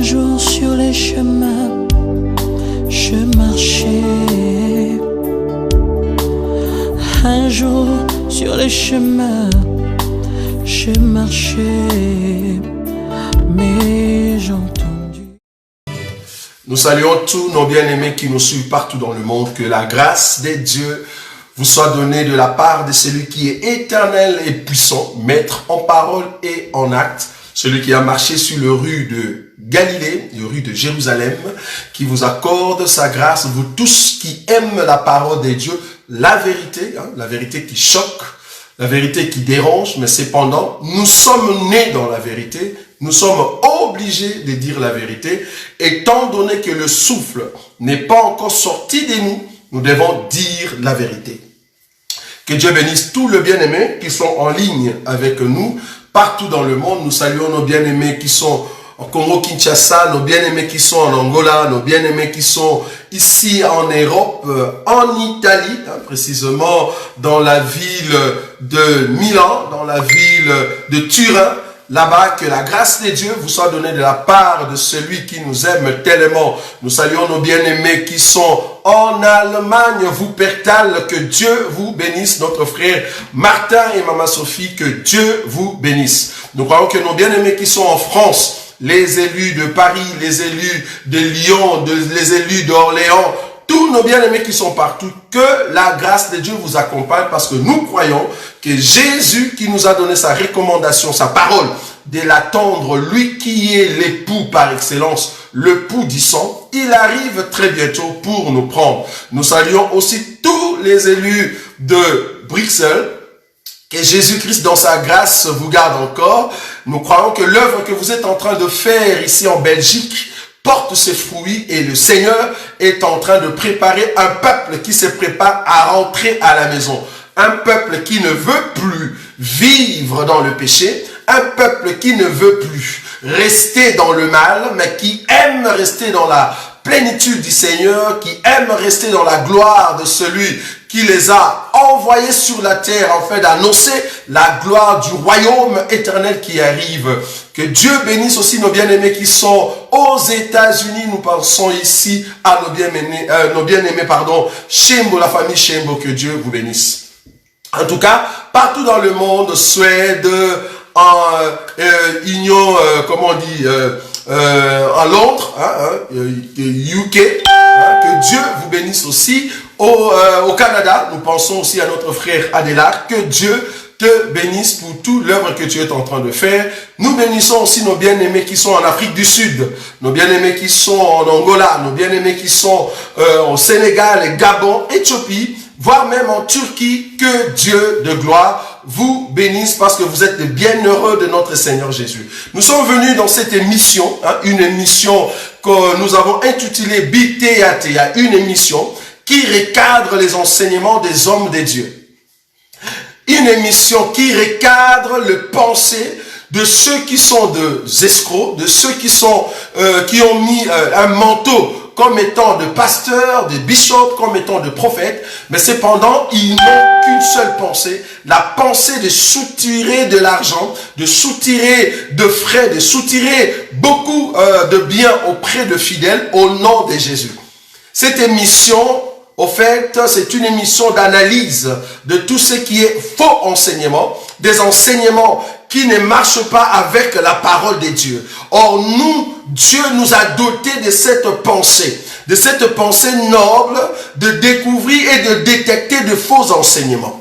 jour sur les chemins, je marchais. Un jour sur les chemins, je marchais, mais j'ai entendu. Nous saluons tous nos bien-aimés qui nous suivent partout dans le monde. Que la grâce de Dieu vous soit donnée de la part de celui qui est éternel et puissant, maître en parole et en acte, celui qui a marché sur les rues de Galilée, les rues de Jérusalem, qui vous accorde sa grâce, vous tous qui aiment la parole de Dieu, la vérité qui choque, la vérité qui dérange, mais cependant, nous sommes nés dans la vérité, nous sommes obligés de dire la vérité, étant donné que le souffle n'est pas encore sorti de nous, nous devons dire la vérité. Que Dieu bénisse tous les bien-aimés qui sont en ligne avec nous, partout dans le monde. Nous saluons nos bien-aimés qui sont en Congo-Kinshasa, nos bien-aimés qui sont en Angola, nos bien-aimés qui sont ici en Europe, en Italie, précisément dans la ville de Milan, dans la ville de Turin. Là-bas, que la grâce de Dieu vous soit donnée de la part de celui qui nous aime tellement. Nous saluons nos bien-aimés qui sont en Allemagne, Wuppertal, que Dieu vous bénisse. Notre frère Martin et Maman Sophie, que Dieu vous bénisse. Nous croyons que nos bien-aimés qui sont en France, les élus de Paris, les élus de Lyon, les élus d'Orléans, tous nos bien-aimés qui sont partout, que la grâce de Dieu vous accompagne parce que nous croyons que Jésus qui nous a donné sa recommandation, sa parole, de l'attendre, lui qui est l'époux par excellence, le l'époux du sang, il arrive très bientôt pour nous prendre. Nous saluons aussi tous les élus de Bruxelles, que Jésus-Christ dans sa grâce vous garde encore. Nous croyons que l'œuvre que vous êtes en train de faire ici en Belgique porte ses fruits et le Seigneur est en train de préparer un peuple qui se prépare à rentrer à la maison. Un peuple qui ne veut plus vivre dans le péché, un peuple qui ne veut plus rester dans le mal, mais qui aime rester dans la plénitude du Seigneur, qui aime rester dans la gloire de celui qui les a envoyés sur la terre afin d'annoncer la gloire du royaume éternel qui arrive. Que Dieu bénisse aussi nos bien-aimés qui sont aux États-Unis. Nous pensons ici à nos bien-aimés, Shembo, la famille Shembo, que Dieu vous bénisse. En tout cas, partout dans le monde, Suède, Union, en Londres, UK, que Dieu vous bénisse aussi. Au Canada, nous pensons aussi à notre frère Adela, que Dieu te bénisse pour toute l'œuvre que tu es en train de faire. Nous bénissons aussi nos bien-aimés qui sont en Afrique du Sud, nos bien-aimés qui sont en Angola, nos bien-aimés qui sont au Sénégal, Gabon, Éthiopie, voire même en Turquie. Que Dieu de gloire vous bénisse parce que vous êtes les bienheureux de notre Seigneur Jésus. Nous sommes venus dans cette émission, une émission que nous avons intitulée BTATA, une émission qui recadre les enseignements des hommes de Dieu. Une émission qui recadre le pensée de ceux qui sont des escrocs, de ceux qui ont mis un manteau comme étant de pasteurs, de bishops, comme étant de prophètes, mais cependant, ils n'ont qu'une seule pensée, la pensée de soutirer de l'argent, de soutirer de frais, de soutirer beaucoup de biens auprès de fidèles au nom de Jésus. Cette émission, au fait, c'est une émission d'analyse de tout ce qui est faux enseignement, des enseignements qui ne marchent pas avec la parole de Dieu. Or, Dieu nous a dotés de cette pensée noble de découvrir et de détecter de faux enseignements.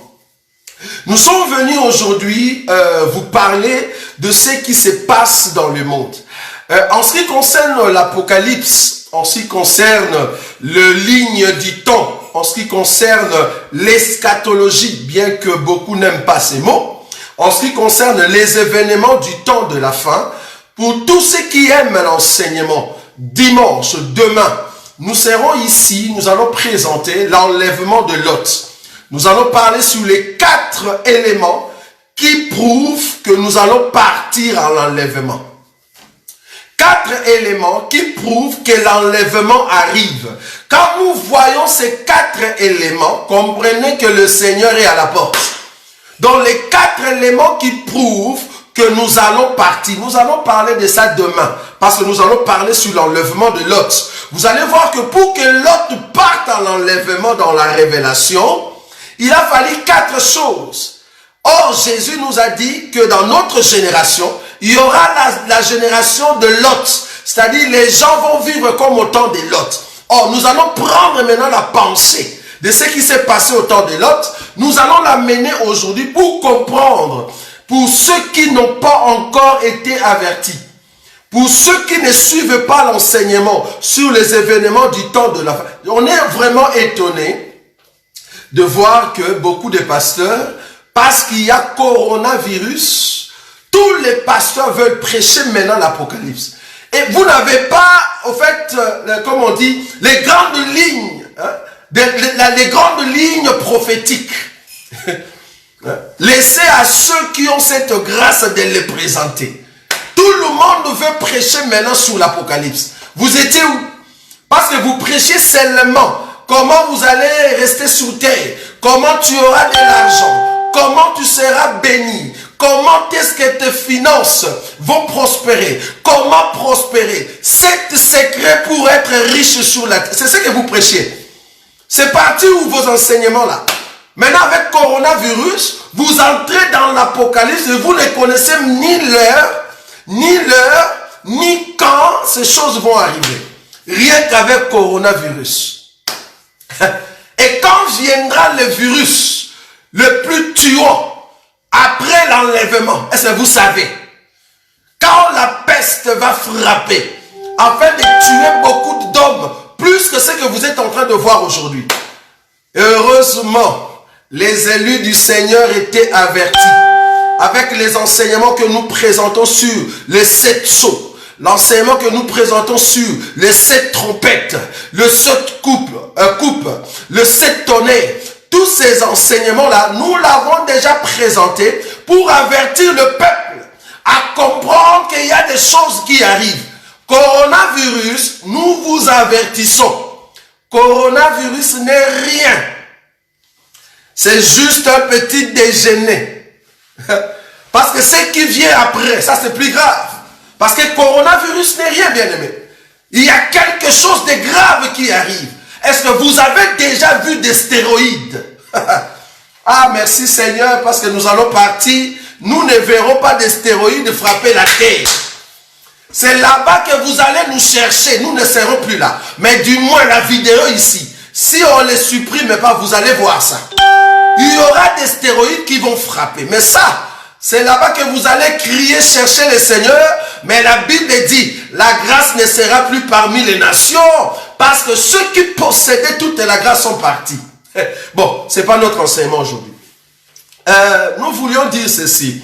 Nous sommes venus aujourd'hui vous parler de ce qui se passe dans le monde. En ce qui concerne l'Apocalypse, en ce qui concerne le ligne du temps, en ce qui concerne l'eschatologie, bien que beaucoup n'aiment pas ces mots, en ce qui concerne les événements du temps de la fin, pour tous ceux qui aiment l'enseignement, dimanche, demain, nous serons ici, nous allons présenter l'enlèvement de Lot. Nous allons parler sur les 4 éléments qui prouvent que nous allons partir à l'enlèvement. 4 éléments qui prouvent que l'enlèvement arrive. Quand nous voyons ces 4 éléments, comprenez que le Seigneur est à la porte. Dans les 4 éléments qui prouvent que nous allons partir. Nous allons parler de ça demain, parce que nous allons parler sur l'enlèvement de Lot. Vous allez voir que pour que Lot parte en enlèvement dans la révélation, il a fallu 4 choses. Or, Jésus nous a dit que dans notre génération, il y aura la génération de Lot. C'est-à-dire, les gens vont vivre comme au temps de Lot. Or, nous allons prendre maintenant la pensée de ce qui s'est passé au temps de Lot. Nous allons l'amener aujourd'hui pour comprendre, pour ceux qui n'ont pas encore été avertis, pour ceux qui ne suivent pas l'enseignement sur les événements du temps de la fin. On est vraiment étonné de voir que beaucoup de pasteurs, parce qu'il y a coronavirus, tous les pasteurs veulent prêcher maintenant l'Apocalypse. Et vous n'avez pas, au fait, comme on dit, les grandes lignes, les grandes lignes prophétiques. Laissez à ceux qui ont cette grâce de les présenter. Tout le monde veut prêcher maintenant sur l'Apocalypse. Vous étiez où? Parce que vous prêchez seulement comment vous allez rester sur terre, comment tu auras de l'argent, comment tu seras béni, comment est-ce que tes finances vont prospérer, comment prospérer, 7 secrets pour être riche sur la terre. C'est ce que vous prêchez. C'est parti où vos enseignements là. Maintenant avec coronavirus, vous entrez dans l'Apocalypse et vous ne connaissez ni l'heure, ni quand ces choses vont arriver. Rien qu'avec coronavirus. Et quand viendra le virus le plus tuant après l'enlèvement, est-ce que vous savez, quand la peste va frapper afin de tuer beaucoup d'hommes, plus que ce que vous êtes en train de voir aujourd'hui. Heureusement, les élus du Seigneur étaient avertis avec les enseignements que nous présentons sur les 7 sceaux, l'enseignement que nous présentons sur les 7 trompettes, le 7 coupe, le 7 tonnerres. Tous ces enseignements-là, nous l'avons déjà présenté pour avertir le peuple à comprendre qu'il y a des choses qui arrivent. Coronavirus, nous vous avertissons. Coronavirus n'est rien. C'est juste un petit déjeuner. Parce que ce qui vient après, ça c'est plus grave. Parce que coronavirus n'est rien, bien aimé. Il y a quelque chose de grave qui arrive. Est-ce que vous avez déjà vu des stéroïdes? Ah, merci Seigneur, parce que nous allons partir. Nous ne verrons pas des stéroïdes frapper la terre. C'est là-bas que vous allez nous chercher. Nous ne serons plus là. Mais du moins la vidéo ici, si on ne les supprime pas, vous allez voir ça. Il y aura des stéroïdes qui vont frapper. Mais ça, c'est là-bas que vous allez crier, chercher le Seigneur. Mais la Bible dit, la grâce ne sera plus parmi les nations. Parce que ceux qui possédaient toute la grâce sont partis. Bon, ce n'est pas notre enseignement aujourd'hui. Nous voulions dire ceci.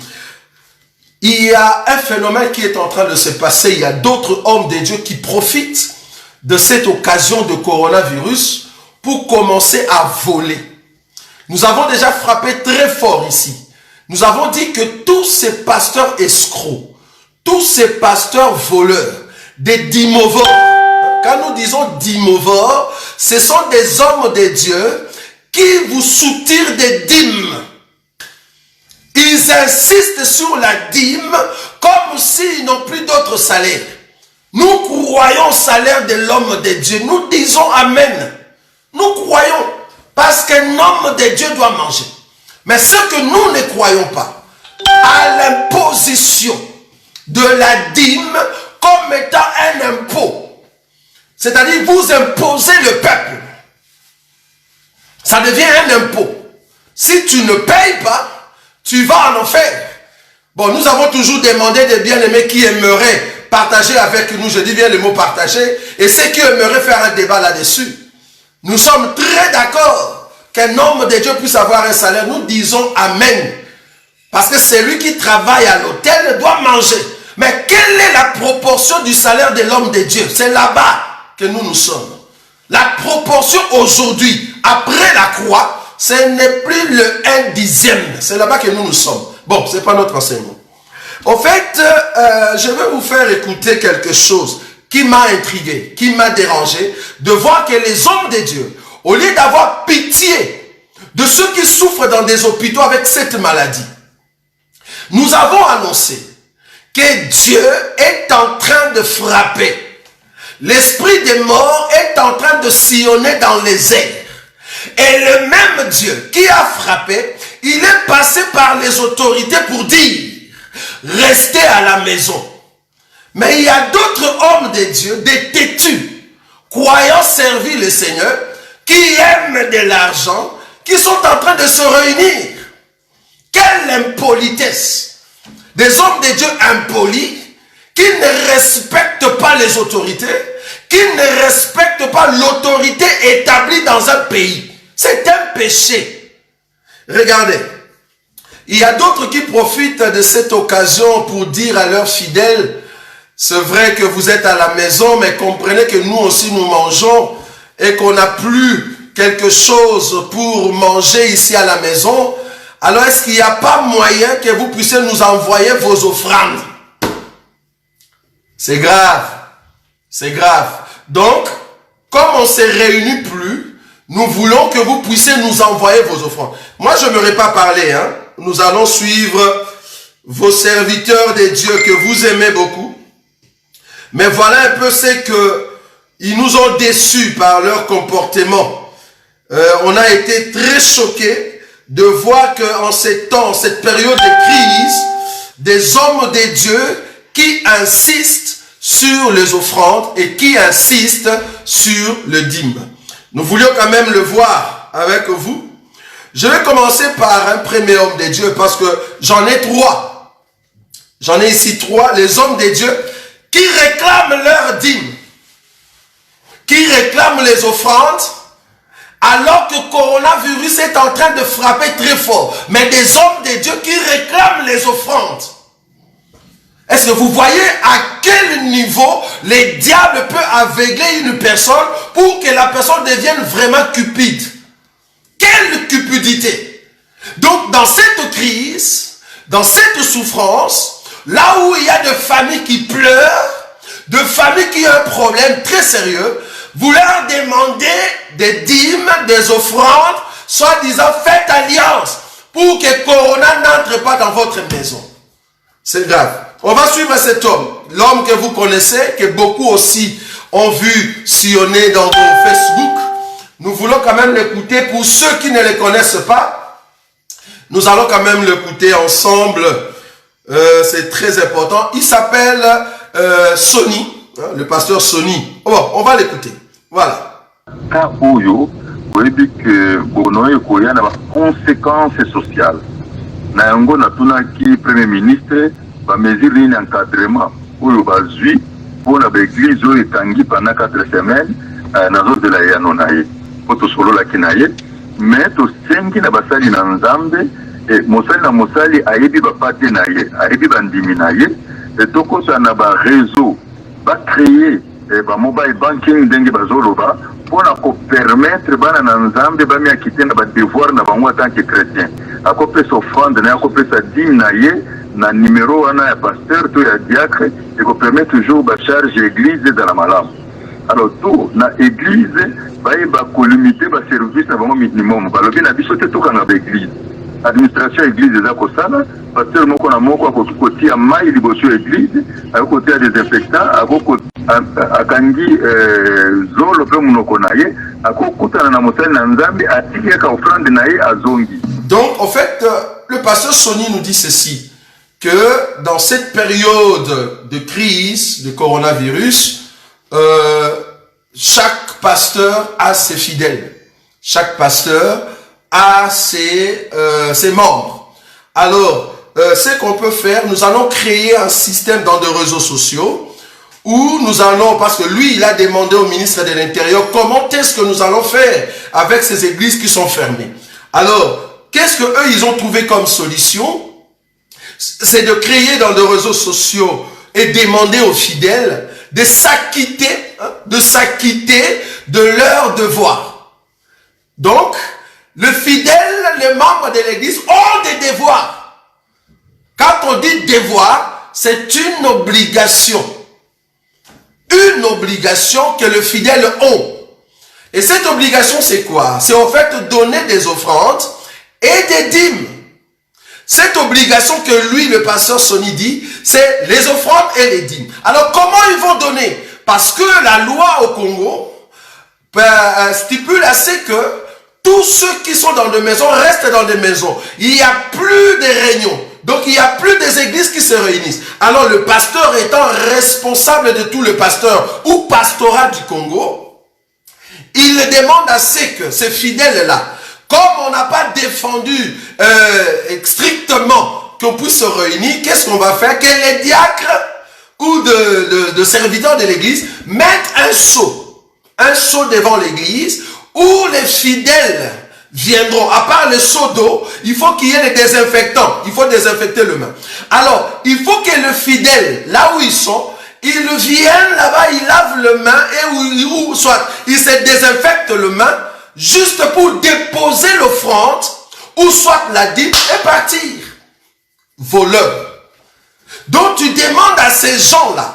Il y a un phénomène qui est en train de se passer. Il y a d'autres hommes de Dieu qui profitent de cette occasion de coronavirus pour commencer à voler. Nous avons déjà frappé très fort ici. Nous avons dit que tous ces pasteurs escrocs, tous ces pasteurs voleurs, des dimovores, quand nous disons dimovores, ce sont des hommes de Dieu qui vous soutirent des dîmes. Ils insistent sur la dîme comme s'ils n'ont plus d'autre salaire. Nous croyons au salaire de l'homme de Dieu. Nous disons Amen. Nous croyons parce qu'un homme de Dieu doit manger. Mais ce que nous ne croyons pas, à l'imposition de la dîme comme étant un impôt. C'est-à-dire vous imposez le peuple. Ça devient un impôt. Si tu ne payes pas, tu vas en enfer. Bon, nous avons toujours demandé des bien-aimés qui aimeraient partager avec nous, je dis bien le mot partager, et ceux qui aimeraient faire un débat là-dessus. Nous sommes très d'accord qu'un homme de Dieu puisse avoir un salaire. Nous disons Amen. Parce que celui qui travaille à l'hôtel doit manger. Mais quelle est la proportion du salaire de l'homme de Dieu? C'est là-bas que nous sommes. La proportion aujourd'hui, après la croix, ce n'est plus le 1/10. C'est là-bas que nous sommes. Bon, ce n'est pas notre enseignement. En fait, je vais vous faire écouter quelque chose qui m'a intrigué, qui m'a dérangé, de voir que les hommes de Dieu, au lieu d'avoir pitié de ceux qui souffrent dans des hôpitaux avec cette maladie, nous avons annoncé que Dieu est en train de frapper. L'esprit des morts est en train de sillonner dans les airs. Et le même Dieu qui a frappé, il est passé par les autorités pour dire, restez à la maison. Mais il y a d'autres hommes de Dieu, des têtus, croyant servir le Seigneur, qui aiment de l'argent, qui sont en train de se réunir. Quelle impolitesse! Des hommes de Dieu impolis, qui ne respectent pas les autorités, qui ne respectent pas l'autorité établie dans un pays. C'est un péché. Regardez, il y a d'autres qui profitent de cette occasion pour dire à leurs fidèles, c'est vrai que vous êtes à la maison, mais comprenez que nous aussi nous mangeons et qu'on n'a plus quelque chose pour manger ici à la maison. Alors est-ce qu'il n'y a pas moyen que vous puissiez nous envoyer vos offrandes? C'est grave. C'est grave. Donc, comme on ne s'est réunis plus, nous voulons que vous puissiez nous envoyer vos offrandes. Moi, je n'aurais pas parlé. Hein. Nous allons suivre vos serviteurs de Dieu que vous aimez beaucoup. Mais voilà un peu ce qu'ils nous ont déçus par leur comportement. On a été très choqués de voir qu'en ces temps, cette période de crise, des hommes de Dieu qui insistent sur les offrandes et qui insistent sur le dîme. Nous voulions quand même le voir avec vous. Je vais commencer par un premier homme de Dieu parce que j'en ai trois. J'en ai ici trois, les hommes de Dieu qui réclament leur dîme, qui réclament les offrandes, alors que coronavirus est en train de frapper très fort. Mais des hommes de Dieu qui réclament les offrandes. Est-ce que vous voyez à quel niveau les diables peuvent aveugler une personne pour que la personne devienne vraiment cupide? Quelle cupidité! Donc dans cette crise, dans cette souffrance, là où il y a des familles qui pleurent, de familles qui ont un problème très sérieux, vous leur demandez des dîmes, des offrandes, soi-disant faites alliance pour que Corona n'entre pas dans votre maison. C'est grave. On va suivre cet homme, l'homme que vous connaissez, que beaucoup aussi ont vu sillonner dans vos Facebook. Nous voulons quand même l'écouter. Pour ceux qui ne le connaissent pas, nous allons quand même l'écouter ensemble. C'est très important. Il s'appelle Sonny, hein, le pasteur Sonny. Bon, on va l'écouter. Voilà. Cas où vous voyez que il y a des conséquences sociales. Nayango natuna qui premier ministre va mesurer un encadrement où il va suivre pour l'église où il tangi pendant 4 semaines dans l'ordre de la Yanonaye. Pour tout solo la Kinaye, mais tout sengi na basali na nzambe et mosali na mosali ayebi bapate naye, ayebi bandimi naye et toko ça na ba réseau va créer ba mobile banking ndenge bazoloba pour na ko permettre bana na nzambe ba mi akite na ba devoir na bango en tant que chrétien. Akope s'offrande na akope sa dîme naye na numéro wana ya pasteur to ya diacre et ko permettre toujours ba charge église dans la malam. Alors tout na église va limiter ba service na bango minimum ba lobi na biso te to kana ba église administration église eza ko sala pasteur moko na moko akotia mai liboso église akotia désinfectant akoko akangi zolo pe munoko na ye akokutana na mosali na nzambe atiki ka offrande na ye azongi. Donc en fait le pasteur Sonny nous dit ceci, que dans cette période de crise de coronavirus, chaque pasteur a ses fidèles. Chaque pasteur a ses membres. Alors, ce qu'on peut faire, nous allons créer un système dans des réseaux sociaux où nous allons, parce que lui, il a demandé au ministre de l'Intérieur comment est-ce que nous allons faire avec ces églises qui sont fermées. Alors, qu'est-ce que eux, ils ont trouvé comme solution? C'est de créer dans des réseaux sociaux et demander aux fidèles de s'acquitter, de leurs devoirs. Donc, le fidèle, les membres de l'église ont des devoirs. Quand on dit devoir, c'est une obligation. Une obligation que le fidèle ont. Et cette obligation, c'est quoi? C'est en fait donner des offrandes et des dîmes. Cette obligation que lui, le pasteur Sony dit, c'est les offrandes et les dîmes. Alors comment ils vont donner? Parce que la loi au Congo stipule assez que tous ceux qui sont dans des maisons restent dans des maisons. Il n'y a plus de réunions. Donc il n'y a plus des églises qui se réunissent. Alors le pasteur étant responsable de tout le pasteur ou pastorat du Congo, il demande assez que ces fidèles-là, comme on n'a pas défendu strictement qu'on puisse se réunir, qu'est-ce qu'on va faire? Que les diacres ou de serviteurs de l'église mettent un seau devant l'église où les fidèles viendront. À part le seau d'eau, il faut qu'il y ait des désinfectants. Il faut désinfecter le main. Alors, il faut que le fidèle, là où ils sont, ils viennent là-bas, ils lavent le main et ou soit ils se désinfectent le main juste pour déposer l'offrande ou soit la dîme et partir. Voleur. Donc tu demandes à ces gens-là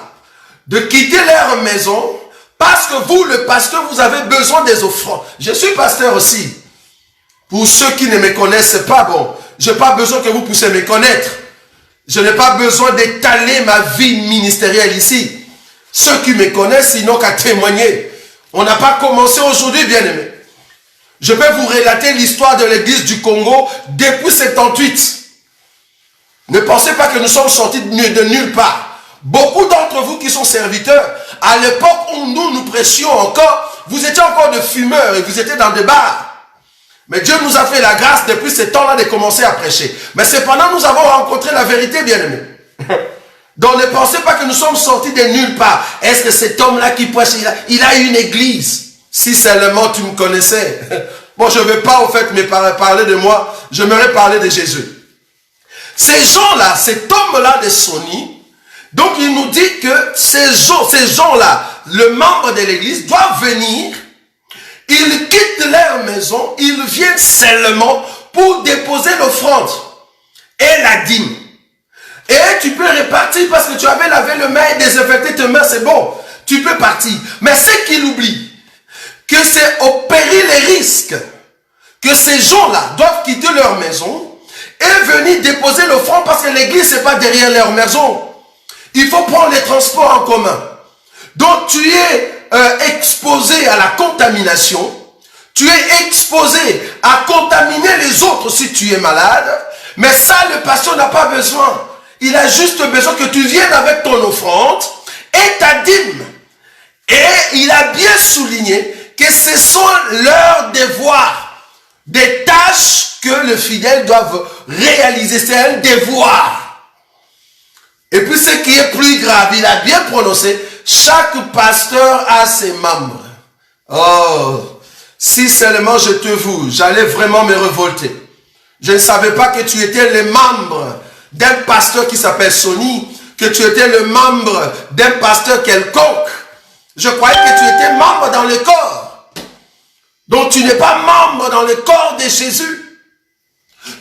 de quitter leur maison parce que vous, le pasteur, vous avez besoin des offrandes. Je suis pasteur aussi. Pour ceux qui ne me connaissent pas, bon, je n'ai pas besoin que vous puissiez me connaître. Je n'ai pas besoin d'étaler ma vie ministérielle ici. Ceux qui me connaissent, ils n'ont qu'à témoigner. On n'a pas commencé aujourd'hui, bien-aimés. Je vais vous relater l'histoire de l'église du Congo depuis 78. Ne pensez pas que nous sommes sortis de nulle part. Beaucoup d'entre vous qui sont serviteurs, à l'époque où nous prêchions encore, vous étiez encore de fumeurs et vous étiez dans des bars. Mais Dieu nous a fait la grâce depuis ce temps-là de commencer à prêcher. Mais cependant, nous avons rencontré la vérité, bien-aimés. Donc ne pensez pas que nous sommes sortis de nulle part. Est-ce que cet homme-là qui prêche, il a une église? Si seulement tu me connaissais. Bon, je ne vais pas, au fait, me parler de moi. J'aimerais parler de Jésus. Ces gens-là, cet homme-là de Sony, donc il nous dit que ces gens-là, le membre de l'église, doivent venir. Ils quittent leur maison, ils viennent seulement pour déposer l'offrande et la dîme. Et tu peux repartir parce que tu avais lavé le main et désinfecté tes mains, c'est bon. Tu peux partir. Mais ce qu'il oublie, que c'est au péril et risque que ces gens-là doivent quitter leur maison et venir déposer l'offrande parce que l'église n'est pas derrière leur maison. Il faut prendre les transports en commun. Donc tu es exposé à la contamination. Tu es exposé à contaminer les autres si tu es malade. Mais ça, le pasteur n'a pas besoin. Il a juste besoin que tu viennes avec ton offrande et ta dîme. Et il a bien souligné que ce sont leurs devoirs, des tâches que le fidèle doit réaliser. C'est un devoir. Et puis ce qui est plus grave, il a bien prononcé, chaque pasteur a ses membres. Oh, si seulement je te voue, j'allais vraiment me révolter. Je ne savais pas que tu étais le membre d'un pasteur qui s'appelle Sony, que tu étais le membre d'un pasteur quelconque. Je croyais que tu étais membre dans le corps. Donc tu n'es pas membre dans le corps de Jésus.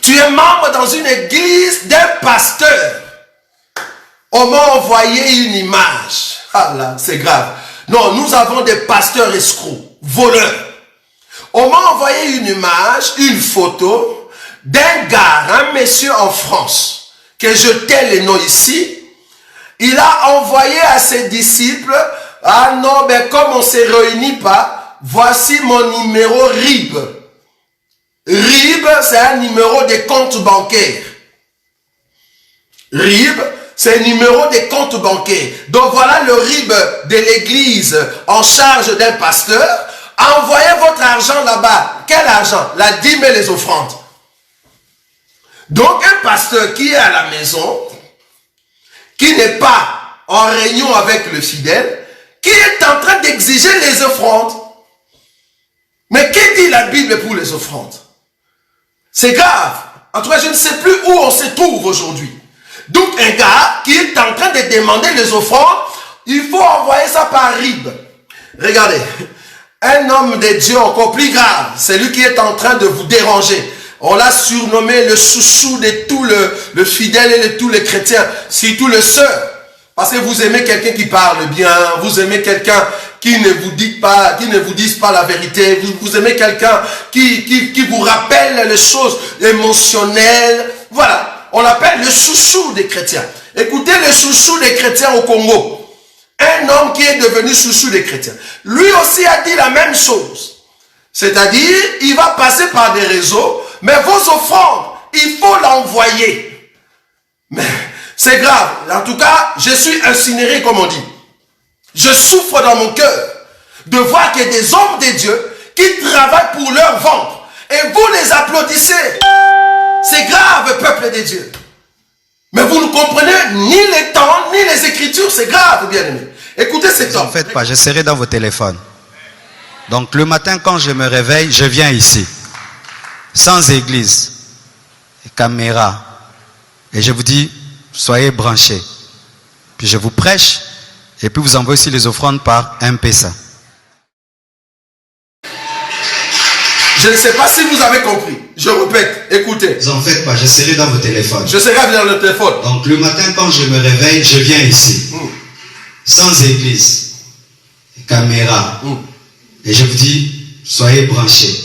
Tu es membre dans une église d'un pasteur. On m'a envoyé une image. Ah là, c'est grave. Non, nous avons des pasteurs escrocs, voleurs. On m'a envoyé une image, une photo d'un gars, un monsieur en France, que je tais les noms ici. Il a envoyé à ses disciples, ah non, mais comme on ne se réunit pas, voici mon numéro RIB. RIB, c'est un numéro de compte bancaire. RIB, c'est un numéro de compte bancaire. Donc voilà le RIB de l'église en charge d'un pasteur. Envoyez votre argent là-bas. Quel argent? La dîme et les offrandes. Donc un pasteur qui est à la maison, qui n'est pas en réunion avec le fidèle, qui est en train d'exiger les offrandes. Mais qu'est-ce que dit la Bible pour les offrandes? C'est grave. En tout cas, je ne sais plus où on se trouve aujourd'hui. Donc un gars qui est en train de demander les offrandes, il faut envoyer ça par RIB. Regardez, un homme de Dieu encore plus grave, c'est lui qui est en train de vous déranger. On l'a surnommé le chouchou de tout le fidèle et de tous les chrétiens, surtout le sœur. Parce que vous aimez quelqu'un qui parle bien, vous aimez quelqu'un qui ne vous dit pas, qui ne vous dise pas la vérité, vous aimez quelqu'un qui vous rappelle les choses émotionnelles. Voilà. on l'appelle le chouchou des chrétiens. Écoutez, le chouchou des chrétiens au Congo. Un homme qui est devenu chouchou des chrétiens. Lui aussi a dit la même chose. C'est-à-dire, il va passer par des réseaux, mais vos offrandes, il faut l'envoyer. Mais c'est grave. En tout cas, je suis incinéré, comme on dit. Je souffre dans mon cœur de voir qu'il y a des hommes de Dieu qui travaillent pour leur ventre. Et vous les applaudissez. C'est grave, peuple de Dieu. Mais vous ne comprenez ni les temps, ni les Écritures. C'est grave, bien-aimés. Écoutez cet homme. Ne faites pas, je serai dans vos téléphones. Donc le matin, quand je me réveille, je viens ici. Sans église, caméra. Et je vous dis, soyez branchés. Puis je vous prêche. Et puis vous envoyez aussi les offrandes par M-Pesa. Je ne sais pas si vous avez compris. Je répète, écoutez. Ne faites pas, je serai dans vos téléphones. Je serai dans le téléphone. Donc le matin, quand je me réveille, je viens ici. Sans église, caméra. Et je vous dis, soyez branchés.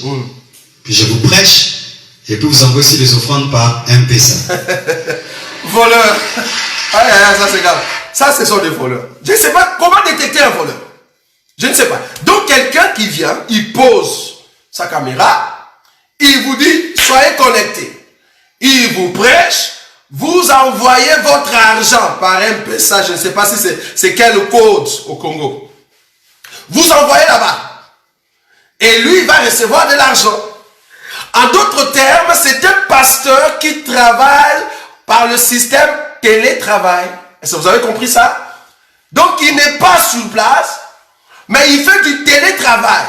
Puis je vous prêche. Et puis vous envoyez aussi les offrandes par M-Pesa. Voleur. Ça c'est grave. Ça, ce sont des voleurs. Je ne sais pas comment détecter un voleur. Je ne sais pas. Donc, quelqu'un qui vient, il pose sa caméra, il vous dit, soyez connectés. Il vous prêche, vous envoyez votre argent par M-Pesa. Je ne sais pas si c'est quel code au Congo. Vous envoyez là-bas. Et lui, il va recevoir de l'argent. En d'autres termes, c'est un pasteur qui travaille par le système télétravail. Est-ce que vous avez compris ça? Donc, il n'est pas sur place, mais il fait du télétravail.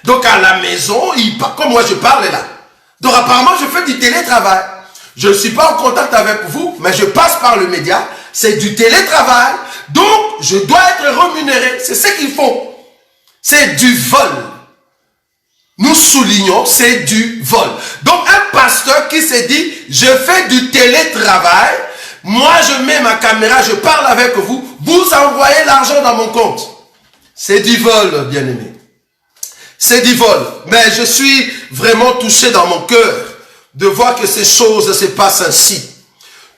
Donc, à la maison, comme moi je parle là. Donc, apparemment, je fais du télétravail. Je ne suis pas en contact avec vous, mais je passe par le média. C'est du télétravail. Donc, je dois être rémunéré. C'est ce qu'ils font. C'est du vol. Nous soulignons, c'est du vol. Donc, un pasteur qui s'est dit, je fais du télétravail. Moi, je mets ma caméra, je parle avec vous. Vous envoyez l'argent dans mon compte. C'est du vol, bien-aimé. C'est du vol. Mais je suis vraiment touché dans mon cœur de voir que ces choses se passent ainsi.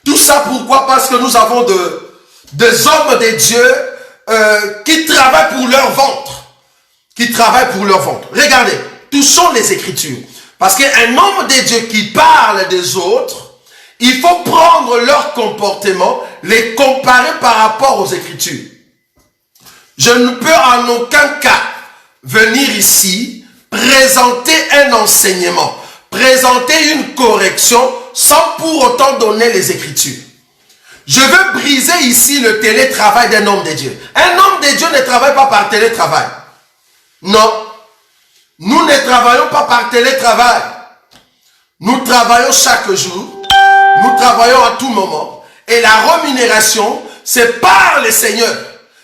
Tout ça, pourquoi? Parce que nous avons des hommes de Dieu qui travaillent pour leur ventre. Qui travaillent pour leur ventre. Regardez, touchons les Écritures. Parce qu'un homme de Dieu qui parle des autres, il faut prendre leur comportement, les comparer par rapport aux Écritures. Je ne peux en aucun cas venir ici présenter un enseignement, présenter une correction sans pour autant donner les Écritures. Je veux briser ici le télétravail d'un homme de Dieu. Un homme de Dieu ne travaille pas par télétravail. Non. Nous ne travaillons pas par télétravail. Nous travaillons chaque jour. Nous travaillons à tout moment. Et la rémunération, c'est par le Seigneur.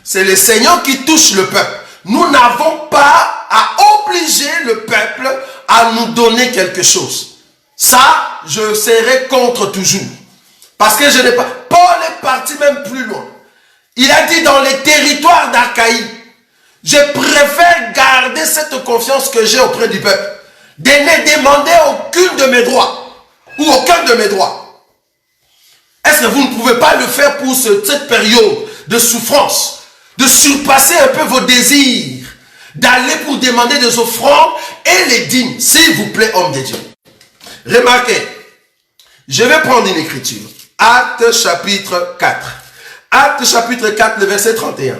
C'est le Seigneur qui touche le peuple. Nous n'avons pas à obliger le peuple à nous donner quelque chose. Ça, je serai contre toujours. Parce que je n'ai pas... Paul est parti même plus loin. Il a dit dans les territoires d'Achaïe, je préfère garder cette confiance que j'ai auprès du peuple, de ne demander aucune de mes droits, ou aucun de mes droits. Est-ce que vous ne pouvez pas le faire pour cette période de souffrance, de surpasser un peu vos désirs, d'aller pour demander des offrandes et les dîmes, s'il vous plaît, homme de Dieu. Remarquez, je vais prendre une écriture. Actes chapitre 4. Actes chapitre 4, le verset 31.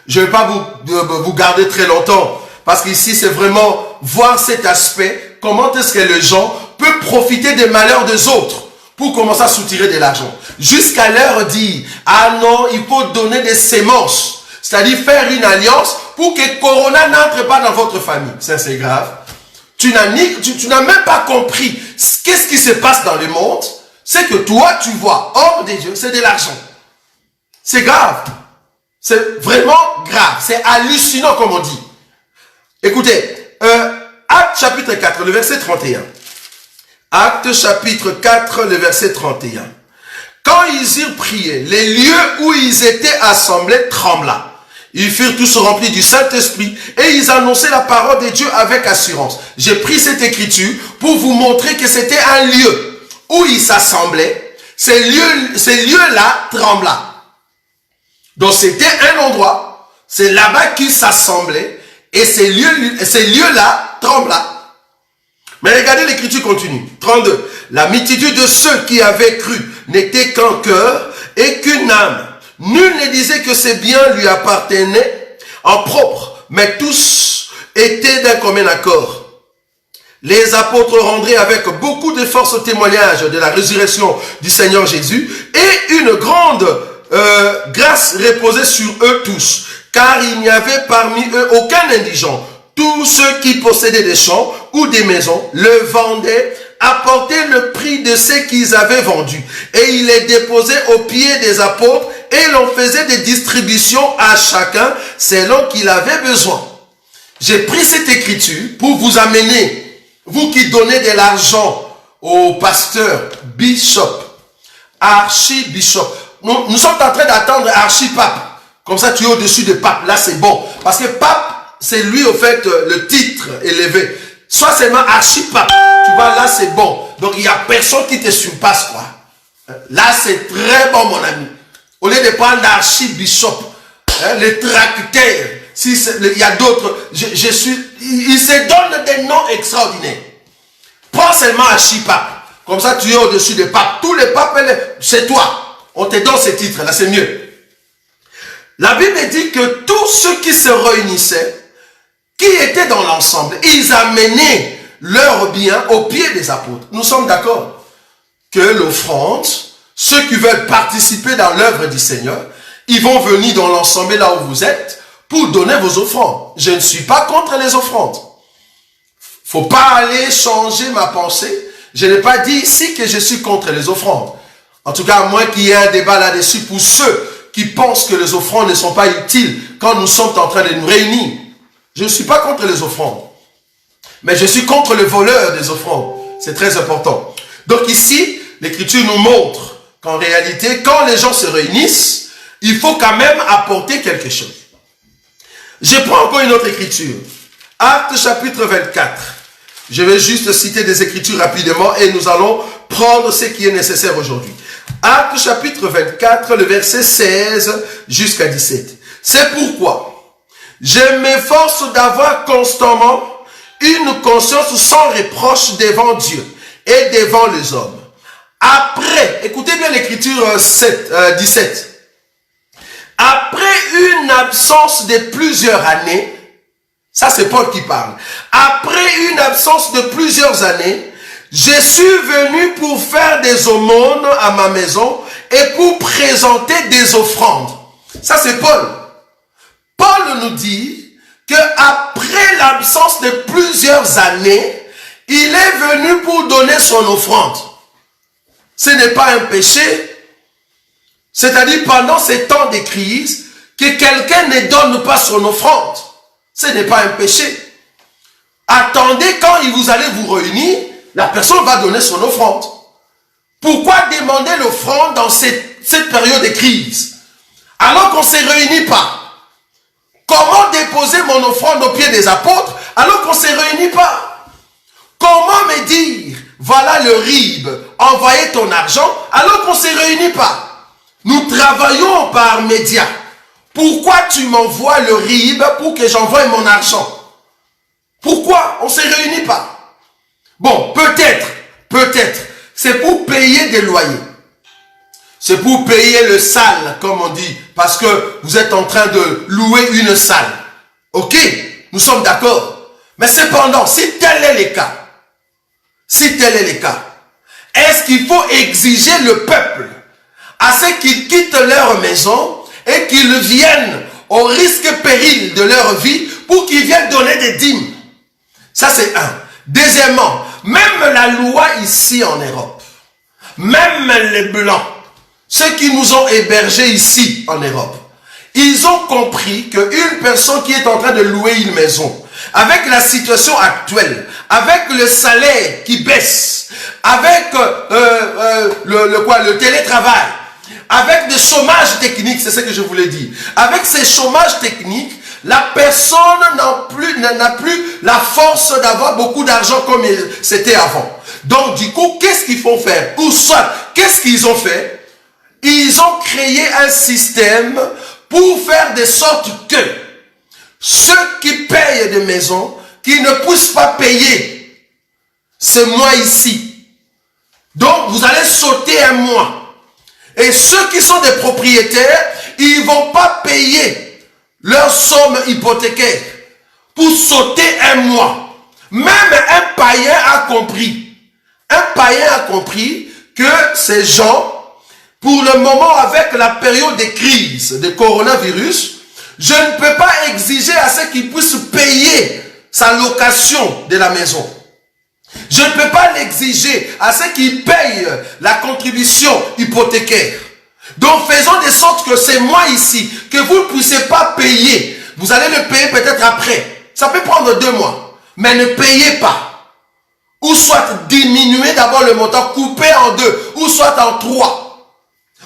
Je ne vais pas vous garder très longtemps, parce qu'ici, c'est vraiment voir cet aspect, comment est-ce que les gens peuvent profiter des malheurs des autres pour commencer à soutirer de l'argent. Jusqu'à leur dire, ah non, il faut donner des sémences, c'est-à-dire faire une alliance pour que Corona n'entre pas dans votre famille. Ça, c'est grave. Tu n'as même pas compris qu'est-ce qui se passe dans le monde. C'est que toi, tu vois, homme de Dieu, c'est de l'argent. C'est grave. C'est vraiment grave. C'est hallucinant, comme on dit. Écoutez, Actes chapitre 4, le verset 31. Actes chapitre 4, le verset 31. Quand ils eurent prié, les lieux où ils étaient assemblés trembla. Ils furent tous remplis du Saint-Esprit et ils annonçaient la parole de Dieu avec assurance. J'ai pris cette écriture pour vous montrer que c'était un lieu où ils s'assemblaient, ces lieux-là trembla. Donc c'était un endroit, c'est là-bas qu'ils s'assemblaient, et ces lieux-là trembla. Mais regardez, l'écriture continue. 32. La multitude de ceux qui avaient cru n'était qu'un cœur et qu'une âme. Nul ne disait que ses biens lui appartenaient en propre, mais tous étaient d'un commun accord. Les apôtres rendraient avec beaucoup de force au témoignage de la résurrection du Seigneur Jésus, et une grande grâce reposait sur eux tous, car il n'y avait parmi eux aucun indigent. Tous ceux qui possédaient des champs ou des maisons le vendaient, apportaient le prix de ce qu'ils avaient vendu, et ils les déposaient aux pieds des apôtres, et l'on faisait des distributions à chacun selon qu'il avait besoin. J'ai pris cette écriture pour vous amener, vous qui donnez de l'argent au pasteur, bishop, archibishop. Nous sommes en train d'attendre archipape. Comme ça, tu es au-dessus de pape. Là, c'est bon. Parce que pape, c'est lui, au fait, le titre élevé. Sois seulement archipape. Tu vois, là, c'est bon. Donc, il n'y a personne qui te surpasse, quoi. Là, c'est très bon, mon ami. Au lieu de prendre archibishop, les tractaires, si il y a d'autres, ils se donnent des noms extraordinaires. Prends seulement archipape. Comme ça, tu es au-dessus des papes. Tous les papes, c'est toi. On te donne ces titres-là, c'est mieux. La Bible dit que tous ceux qui se réunissaient, qui étaient dans l'ensemble, ils amenaient leurs biens aux pieds des apôtres. Nous sommes d'accord que l'offrande, ceux qui veulent participer dans l'œuvre du Seigneur, ils vont venir dans l'ensemble là où vous êtes pour donner vos offrandes. Je ne suis pas contre les offrandes. Faut pas aller changer ma pensée. Je n'ai pas dit ici que je suis contre les offrandes. En tout cas, à moins qu'il y ait un débat là-dessus pour ceux qui pensent que les offrandes ne sont pas utiles quand nous sommes en train de nous réunir. Je ne suis pas contre les offrandes. Mais je suis contre le voleur des offrandes. C'est très important. Donc ici, l'Écriture nous montre qu'en réalité, quand les gens se réunissent, il faut quand même apporter quelque chose. Je prends encore une autre écriture. Actes chapitre 24. Je vais juste citer des écritures rapidement et nous allons prendre ce qui est nécessaire aujourd'hui. Actes chapitre 24, le verset 16 jusqu'à 17. C'est pourquoi je m'efforce d'avoir constamment une conscience sans reproche devant Dieu et devant les hommes. Après, écoutez bien l'écriture 17. Après une absence de plusieurs années, ça c'est Paul qui parle. Après une absence de plusieurs années, je suis venu pour faire des aumônes à ma maison et pour présenter des offrandes. Ça c'est Paul. Paul nous dit que après l'absence de plusieurs années, il est venu pour donner son offrande. Ce n'est pas un péché. C'est-à-dire pendant ces temps de crise, que quelqu'un ne donne pas son offrande. Ce n'est pas un péché. Attendez quand vous allez vous réunir, la personne va donner son offrande. Pourquoi demander l'offrande dans cette période de crise? Alors qu'on ne se réunit pas. Comment déposer mon offrande aux pieds des apôtres alors qu'on ne se réunit pas? Comment me dire, voilà le RIB, envoyez ton argent alors qu'on ne se réunit pas? Nous travaillons par médias. Pourquoi tu m'envoies le RIB pour que j'envoie mon argent? Pourquoi on ne se réunit pas? Bon, peut-être, c'est pour payer des loyers. C'est pour payer le salle, comme on dit, parce que vous êtes en train de louer une salle. Ok, nous sommes d'accord. Mais cependant, si tel est le cas, est-ce qu'il faut exiger le peuple à ce qu'ils quittent leur maison et qu'ils viennent au risque péril de leur vie pour qu'ils viennent donner des dîmes? Ça c'est un. Deuxièmement, même la loi ici en Europe, même les Blancs, ceux qui nous ont hébergés ici en Europe, ils ont compris qu'une personne qui est en train de louer une maison, avec la situation actuelle, avec le salaire qui baisse, avec le télétravail, avec des chômages techniques, c'est ce que je voulais dire. Avec ces chômages techniques, la personne n'a plus la force d'avoir beaucoup d'argent comme c'était avant. Donc du coup, qu'est-ce qu'ils font faire? Ou soit, qu'est-ce qu'ils ont fait? Ils ont créé un système pour faire de sorte que ceux qui payent des maisons, qui ne puissent pas payer ce mois ici. Donc vous allez sauter un mois. Et ceux qui sont des propriétaires, ils ne vont pas payer leur somme hypothécaire pour sauter un mois. Même un païen a compris. Un païen a compris que ces gens, pour le moment, avec la période de crise de coronavirus, je ne peux pas exiger à ceux qui puissent payer sa location de la maison. Je ne peux pas l'exiger à ceux qui payent la contribution hypothécaire. Donc faisons de sorte que ces mois ici, que vous ne puissiez pas payer, vous allez le payer peut-être après. Ça peut prendre 2 mois, mais ne payez pas. Ou soit diminuez d'abord le montant, coupez en 2, ou soit en 3.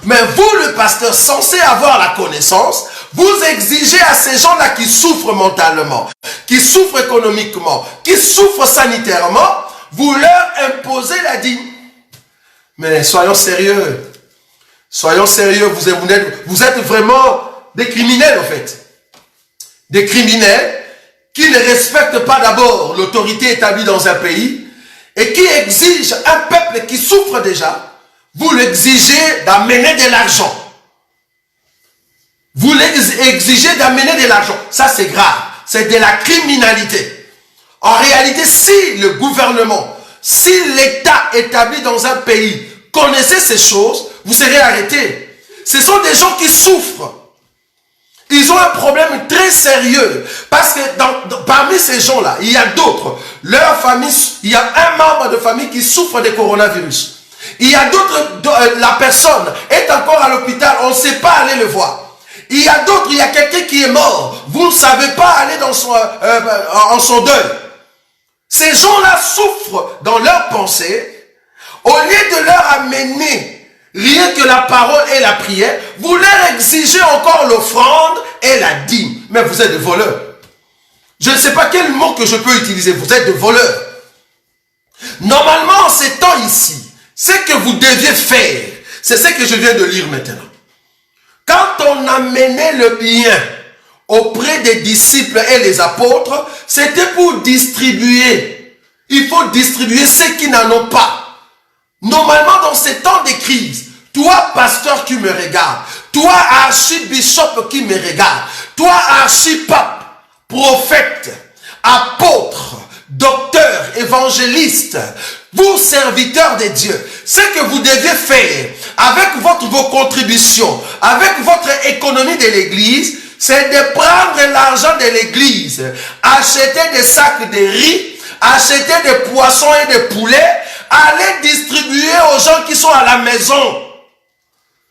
Mais vous, le pasteur, censé avoir la connaissance, vous exigez à ces gens-là qui souffrent mentalement, qui souffrent économiquement, qui souffrent sanitairement, vous leur imposez la dîme. Mais soyons sérieux. Soyons sérieux, vous êtes vraiment des criminels en fait. Des criminels qui ne respectent pas d'abord l'autorité établie dans un pays et qui exigent un peuple qui souffre déjà. Vous l'exigez d'amener de l'argent. Vous l'exigez d'amener de l'argent. Ça, c'est grave. C'est de la criminalité. En réalité, si le gouvernement, si l'État établi dans un pays connaissait ces choses, vous serez arrêtés. Ce sont des gens qui souffrent. Ils ont un problème très sérieux. Parce que parmi ces gens-là, il y a d'autres. Leur famille, il y a un membre de famille qui souffre de coronavirus. Il y a d'autres, la personne est encore à l'hôpital, on ne sait pas aller le voir. Il y a d'autres, il y a quelqu'un qui est mort, vous ne savez pas aller dans en son deuil. Ces gens-là souffrent dans leurs pensées. Au lieu de leur amener rien que la parole et la prière, vous leur exigez encore l'offrande et la dîme. Mais vous êtes des voleurs. Je ne sais pas quel mot que je peux utiliser, vous êtes des voleurs. Normalement, en ces temps ici, ce que vous deviez faire, c'est ce que je viens de lire maintenant. Quand on amenait le bien auprès des disciples et les apôtres, c'était pour distribuer. Il faut distribuer ceux qui n'en ont pas. Normalement, dans ces temps de crise, toi, pasteur qui me regarde, toi, archibishop qui me regarde, toi, archipape, prophète, apôtre, docteur, évangéliste, vous serviteurs de Dieu, ce que vous devez faire avec vos contributions, avec votre économie de l'église, c'est de prendre l'argent de l'église, acheter des sacs de riz, acheter des poissons et des poulets, aller distribuer aux gens qui sont à la maison.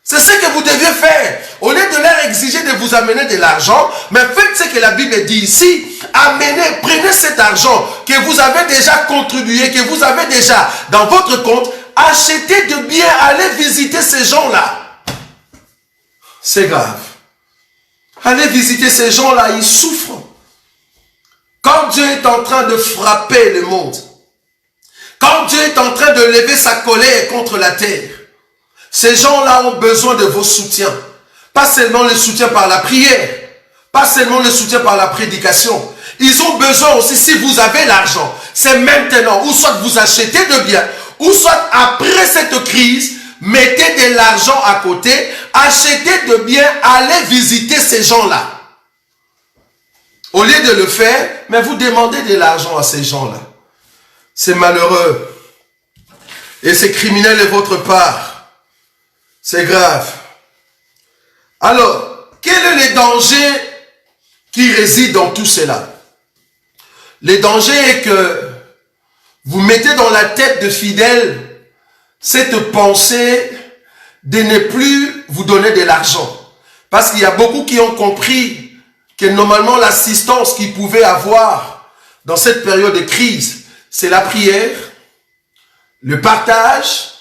C'est ce que vous deviez faire. Au lieu de leur exiger de vous amener de l'argent, mais faites ce que la Bible dit ici. Amenez, prenez cet argent que vous avez déjà contribué, que vous avez déjà dans votre compte. Achetez de biens, allez visiter ces gens-là. C'est grave. Allez visiter ces gens-là, ils souffrent. Quand Dieu est en train de frapper le monde, quand Dieu est en train de lever sa colère contre la terre, ces gens-là ont besoin de vos soutiens. Pas seulement le soutien par la prière, pas seulement le soutien par la prédication. Ils ont besoin aussi, si vous avez l'argent, c'est maintenant, ou soit vous achetez de biens, ou soit après cette crise, mettez de l'argent à côté, achetez de biens, allez visiter ces gens-là. Au lieu de le faire, mais vous demandez de l'argent à ces gens-là. C'est malheureux. Et c'est criminel de votre part. C'est grave. Alors, quel est le danger qui réside dans tout cela? Le danger est que vous mettez dans la tête de fidèles cette pensée de ne plus vous donner de l'argent. Parce qu'il y a beaucoup qui ont compris que normalement l'assistance qu'ils pouvaient avoir dans cette période de crise, c'est la prière, le partage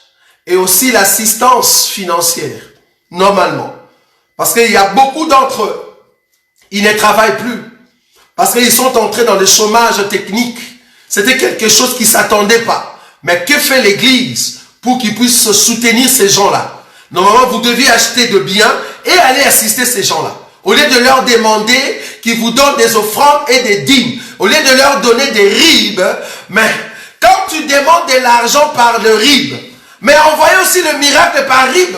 et aussi l'assistance financière, normalement. Parce qu'il y a beaucoup d'entre eux, ils ne travaillent plus. Parce qu'ils sont entrés dans le chômage technique. C'était quelque chose qui ne s'attendait pas. Mais que fait l'Église pour qu'ils puissent soutenir ces gens-là? Normalement, vous deviez acheter de biens et aller assister ces gens-là. Au lieu de leur demander qu'ils vous donnent des offrandes et des dîmes, au lieu de leur donner des ribes, mais quand tu demandes de l'argent par le ribe, mais envoyez aussi le miracle par ribe.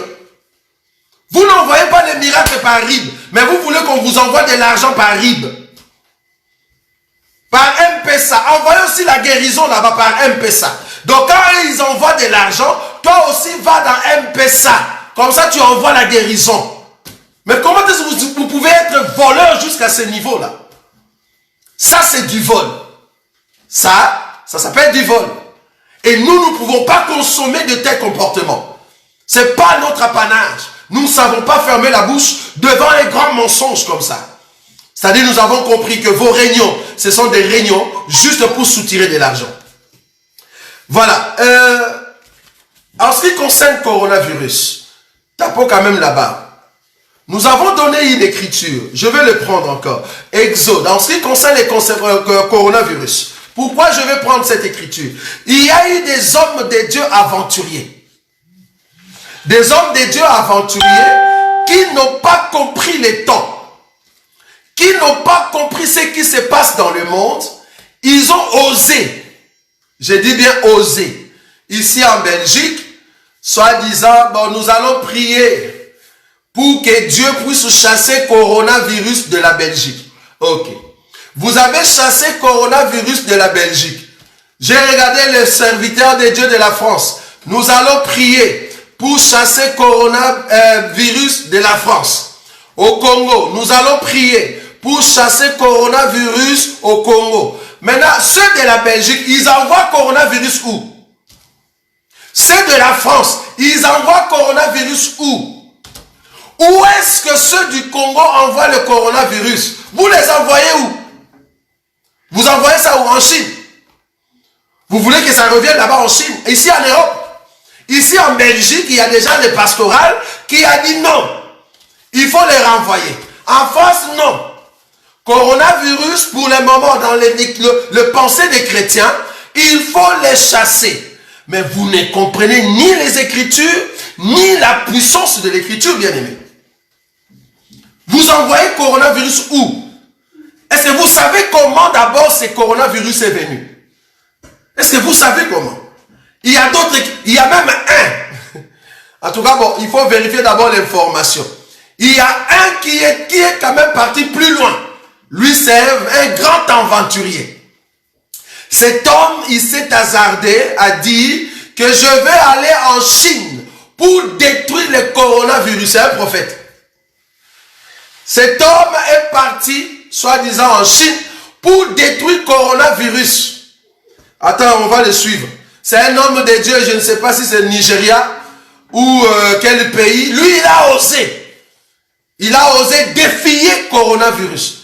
Vous n'envoyez pas le miracle par ribe, mais vous voulez qu'on vous envoie de l'argent par ribe. Par M-Pesa. Envoyez aussi la guérison là-bas par M-Pesa. Donc quand ils envoient de l'argent, toi aussi va dans M-Pesa. Comme ça tu envoies la guérison. Mais comment est-ce que vous pouvez être voleur jusqu'à ce niveau-là? Ça c'est du vol. Ça s'appelle du vol. Et nous ne pouvons pas consommer de tels comportements. Ce n'est pas notre apanage. Nous ne savons pas fermer la bouche devant les grands mensonges comme ça. C'est-à-dire nous avons compris que vos réunions, ce sont des réunions juste pour soutirer de l'argent. Voilà. En ce qui concerne le coronavirus, tapons quand même là-bas. Nous avons donné une écriture. Je vais le prendre encore. Exode. En ce qui concerne le coronavirus. Pourquoi je vais prendre cette écriture? Il y a eu des hommes de Dieu aventuriers. Des hommes de Dieu aventuriers qui n'ont pas compris les temps. Qui n'ont pas compris ce qui se passe dans le monde. Ils ont osé. Je dis bien osé. Ici en Belgique, soi-disant, bon, nous allons prier pour que Dieu puisse chasser le coronavirus de la Belgique. Ok. Vous avez chassé le coronavirus de la Belgique. J'ai regardé le serviteur de Dieu de la France. Nous allons prier pour chasser le coronavirus de la France. Au Congo, nous allons prier pour chasser le coronavirus au Congo. Maintenant, ceux de la Belgique, ils envoient le coronavirus où? Ceux de la France, ils envoient le coronavirus où? Où est-ce que ceux du Congo envoient le coronavirus? Vous les envoyez où? Vous envoyez ça où? En Chine? Vous voulez que ça revienne là-bas en Chine? Ici en Europe? Ici en Belgique, il y a déjà des pastorales qui a dit non. Il faut les renvoyer. En France, non. Coronavirus, pour le moment, dans le pensée des chrétiens, il faut les chasser. Mais vous ne comprenez ni les Écritures, ni la puissance de l'Écriture, bien aimé. Vous envoyez coronavirus où? Est-ce que vous savez comment d'abord ce coronavirus est venu? Est-ce que vous savez comment? Il y a d'autres, il y a même un. En tout cas, bon, il faut vérifier d'abord l'information. Il y a un qui est quand même parti plus loin. Lui, c'est un grand aventurier. Cet homme, il s'est hasardé à dire que je vais aller en Chine pour détruire le coronavirus. C'est un prophète. Cet homme est parti, soi-disant en Chine, pour détruire le coronavirus. Attends, on va le suivre. C'est un homme de Dieu, je ne sais pas si c'est le Nigeria ou quel pays. Lui, il a osé. Il a osé défier le coronavirus.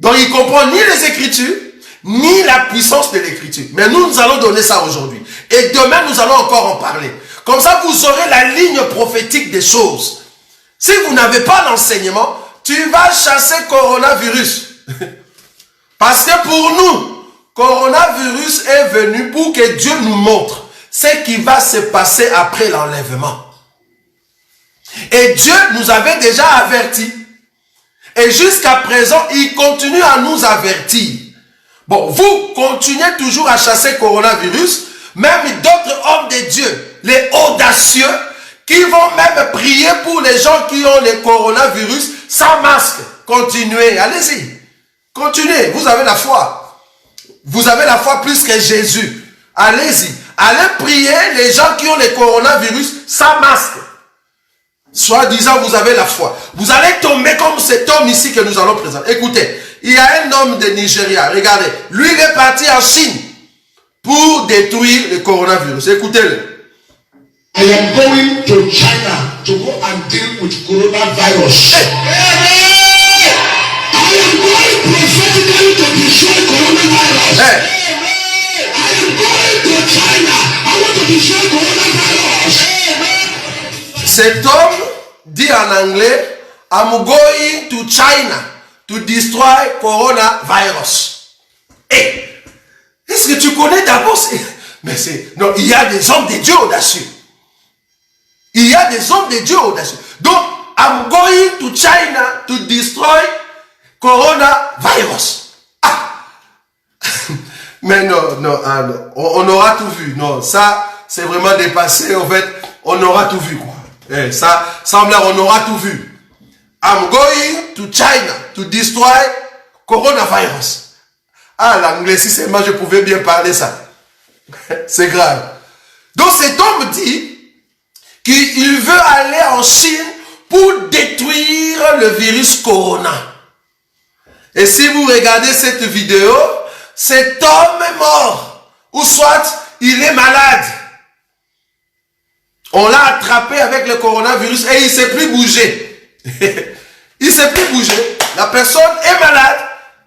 Donc, il ne comprend ni les Écritures, ni la puissance de l'Écriture. Mais nous allons donner ça aujourd'hui. Et demain, nous allons encore en parler. Comme ça, vous aurez la ligne prophétique des choses. Si vous n'avez pas l'enseignement, tu vas chasser le coronavirus. Parce que pour nous, coronavirus est venu pour que Dieu nous montre ce qui va se passer après l'enlèvement. Et Dieu nous avait déjà avertis. Et jusqu'à présent, il continue à nous avertir. Bon, vous continuez toujours à chasser le coronavirus, même d'autres hommes de Dieu, les audacieux, qui vont même prier pour les gens qui ont le coronavirus sans masque. Continuez, allez-y. Continuez, vous avez la foi. Vous avez la foi plus que Jésus. Allez-y. Allez prier les gens qui ont le coronavirus sans masque. Soi-disant, vous avez la foi. Vous allez tomber comme cet homme ici que nous allons présenter. Écoutez, il y a un homme de Nigeria. Regardez, lui il est parti en Chine pour détruire le coronavirus. Écoutez-le. I am going to China to go and deal with coronavirus. I am going prophetically to destroy coronavirus. I am going to China. I want to destroy coronavirus. Cet homme dit en anglais, I'm going to China to destroy coronavirus. Hey, est-ce que tu connais d'abord Mais c'est... Non, il y a des hommes de Dieu audacieux. Il y a des hommes de Dieu audacieux. Donc, I'm going to China to destroy coronavirus. Ah! Mais non, non, ah non. On aura tout vu. Non, ça, c'est vraiment dépassé. En fait, on aura tout vu, quoi. Eh, ça, on aura tout vu. I'm going to China to destroy coronavirus. Ah, l'anglais, si seulement je pouvais bien parler ça. C'est grave. Donc cet homme dit qu'il veut aller en Chine pour détruire le virus corona. Et si vous regardez cette vidéo, cet homme est mort. Ou soit, il est malade. On l'a attrapé avec le coronavirus et il ne sait plus bouger. Il ne sait plus bouger. La personne est malade.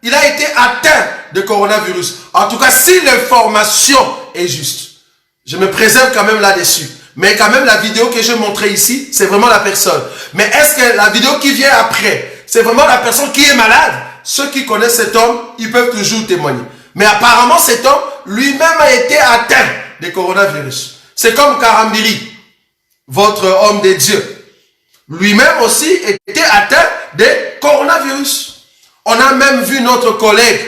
Il a été atteint de coronavirus. En tout cas, si l'information est juste. Je me préserve quand même là-dessus. Mais quand même, la vidéo que je montrais ici, c'est vraiment la personne. Mais est-ce que la vidéo qui vient après, c'est vraiment la personne qui est malade? Ceux qui connaissent cet homme, ils peuvent toujours témoigner. Mais apparemment, cet homme lui-même a été atteint de coronavirus. C'est comme Karambiri, votre homme de Dieu. Lui-même aussi était atteint de coronavirus. On a même vu notre collègue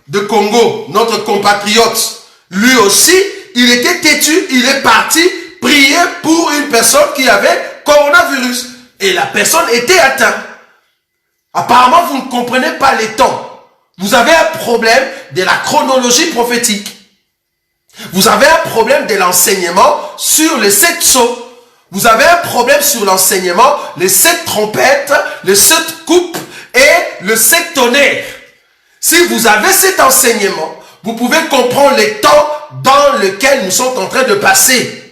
de Congo, notre compatriote. Lui aussi, il était têtu, il est parti prier pour une personne qui avait coronavirus. Et la personne était atteinte. Apparemment, vous ne comprenez pas les temps. Vous avez un problème de la chronologie prophétique. Vous avez un problème de l'enseignement sur les 7 sceaux. Vous avez un problème sur l'enseignement, les 7 trompettes, les 7 coupes et le 7 tonnerres. Si vous avez cet enseignement, vous pouvez comprendre les temps dans lesquels nous sommes en train de passer.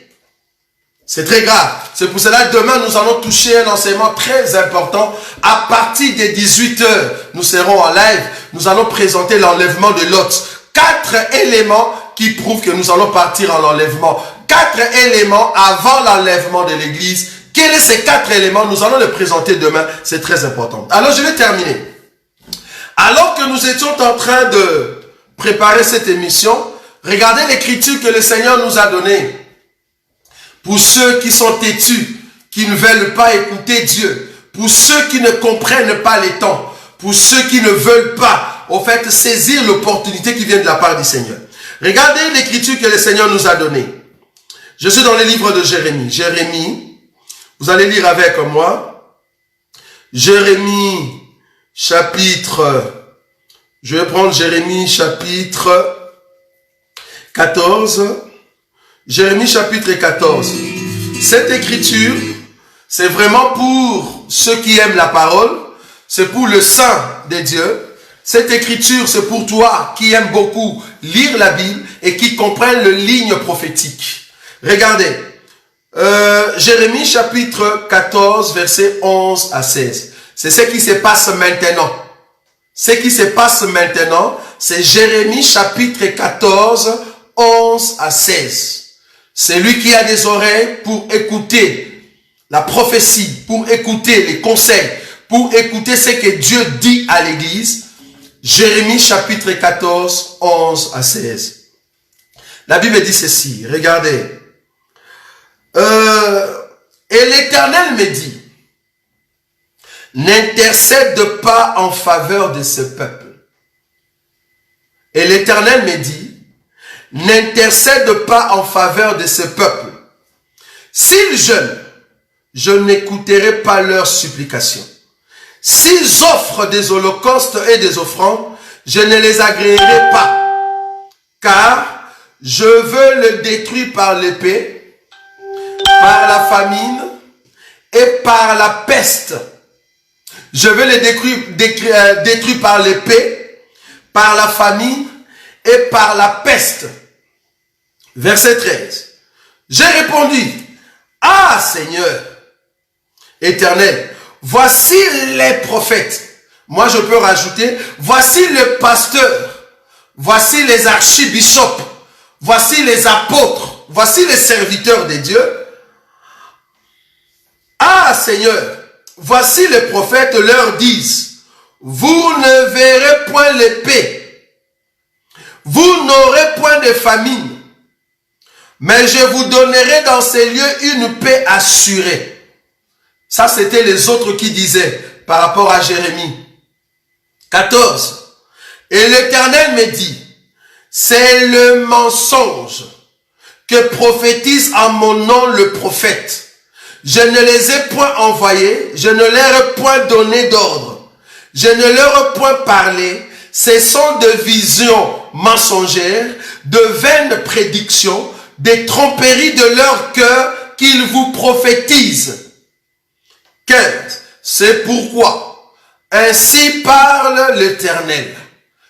C'est très grave. C'est pour cela que demain, nous allons toucher un enseignement très important. À partir des 18 h, nous serons en live. Nous allons présenter l'enlèvement de Lot. 4 éléments qui prouvent que nous allons partir en enlèvement. 4 éléments avant l'enlèvement de l'église. Quels sont ces 4 éléments? Nous allons les présenter demain. C'est très important. Alors, je vais terminer. Alors que nous étions en train de préparer cette émission, regardez l'écriture que le Seigneur nous a donnée. Pour ceux qui sont têtus, qui ne veulent pas écouter Dieu, pour ceux qui ne comprennent pas les temps, pour ceux qui ne veulent pas, au fait, saisir l'opportunité qui vient de la part du Seigneur. Regardez l'écriture que le Seigneur nous a donnée. Je suis dans le livre de Jérémie. Jérémie, vous allez lire avec moi. Jérémie, chapitre, je vais prendre Jérémie, chapitre 14. Jérémie, chapitre 14. Cette écriture, c'est vraiment pour ceux qui aiment la parole. C'est pour le saint de Dieu. Cette écriture, c'est pour toi qui aimes beaucoup lire la Bible et qui comprennent les lignes prophétiques. Regardez, Jérémie chapitre 14, versets 11 à 16. C'est ce qui se passe maintenant. Ce qui se passe maintenant, c'est Jérémie chapitre 14, 11 à 16. Celui qui a des oreilles pour écouter la prophétie, pour écouter les conseils, pour écouter ce que Dieu dit à l'église. Jérémie chapitre 14, 11 à 16. La Bible dit ceci, regardez. Et l'Éternel me dit, n'intercède pas en faveur de ce peuple. Et l'Éternel me dit, n'intercède pas en faveur de ce peuple. S'ils jeûnent, je n'écouterai pas leurs supplications. S'ils offrent des holocaustes et des offrandes, je ne les agréerai pas. Car je veux le détruire par l'épée, par la famine et par la peste. Je veux le détruire par l'épée, par la famine et par la peste. Verset 13. J'ai répondu, ah Seigneur, Éternel, voici les prophètes. Moi, je peux rajouter, voici le pasteur, voici les archibishops, voici les apôtres, voici les serviteurs de Dieu. Ah Seigneur, voici les prophètes leur disent, vous ne verrez point l'épée, vous n'aurez point de famine, Mais je vous donnerai dans ces lieux une paix assurée. Ça, c'était les autres qui disaient par rapport à Jérémie. 14. Et l'Éternel me dit, c'est le mensonge que prophétise en mon nom le prophète. Je ne les ai point envoyés, je ne leur ai point donné d'ordre. Je ne leur ai point parlé. Ce sont de visions mensongères, de vaines prédictions, des tromperies de leur cœur qu'ils vous prophétisent. 15. C'est pourquoi, ainsi parle l'Éternel.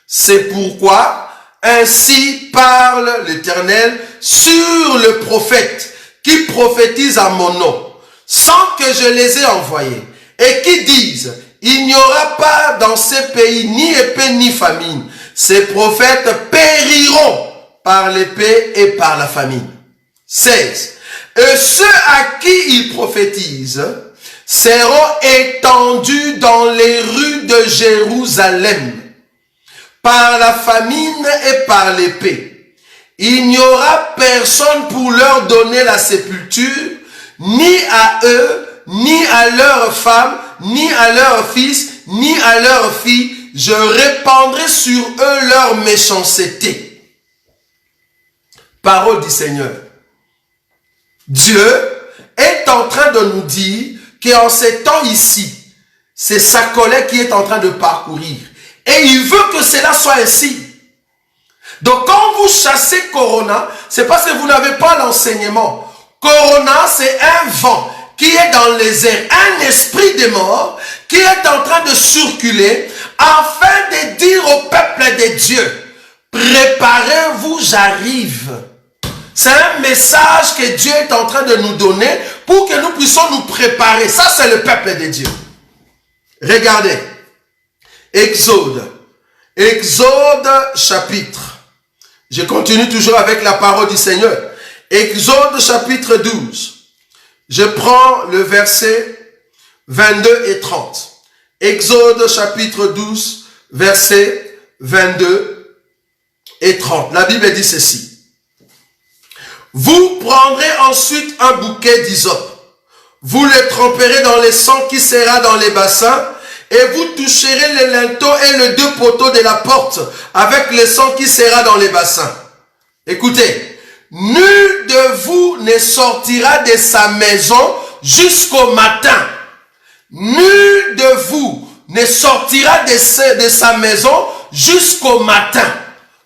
C'est pourquoi, ainsi parle l'Éternel sur le prophète qui prophétise à mon nom, sans que je les ai envoyés, et qui disent, il n'y aura pas dans ces pays ni épée ni famine. Ces prophètes périront par l'épée et par la famine. 16. Et ceux à qui ils prophétisent seront étendus dans les rues de Jérusalem par la famine et par l'épée. Il n'y aura personne pour leur donner la sépulture, ni à eux, ni à leurs femmes, ni à leurs fils, ni à leurs filles. Je répandrai sur eux leur méchanceté. Parole du Seigneur. Dieu est en train de nous dire qu'en ces temps ici, c'est sa colère qui est en train de parcourir. Et il veut que cela soit ainsi. Donc quand vous chassez Corona, c'est parce que vous n'avez pas l'enseignement. Corona, c'est un vent qui est dans les airs, un esprit des morts qui est en train de circuler afin de dire au peuple de Dieu, préparez-vous, j'arrive. C'est un message que Dieu est en train de nous donner pour que nous puissions nous préparer. Ça, c'est le peuple de Dieu. Regardez. Exode. Exode chapitre. Je continue toujours avec la parole du Seigneur. Exode chapitre 12. Je prends le verset 22 et 30. Exode chapitre 12, verset 22 et 30. La Bible dit ceci. Vous prendrez ensuite un bouquet d'hysope. Vous le tremperez dans le sang qui sera dans les bassins et vous toucherez les linteaux et les deux poteaux de la porte avec le sang qui sera dans les bassins. Écoutez, nul de vous ne sortira de sa maison jusqu'au matin. Nul de vous ne sortira de sa maison jusqu'au matin.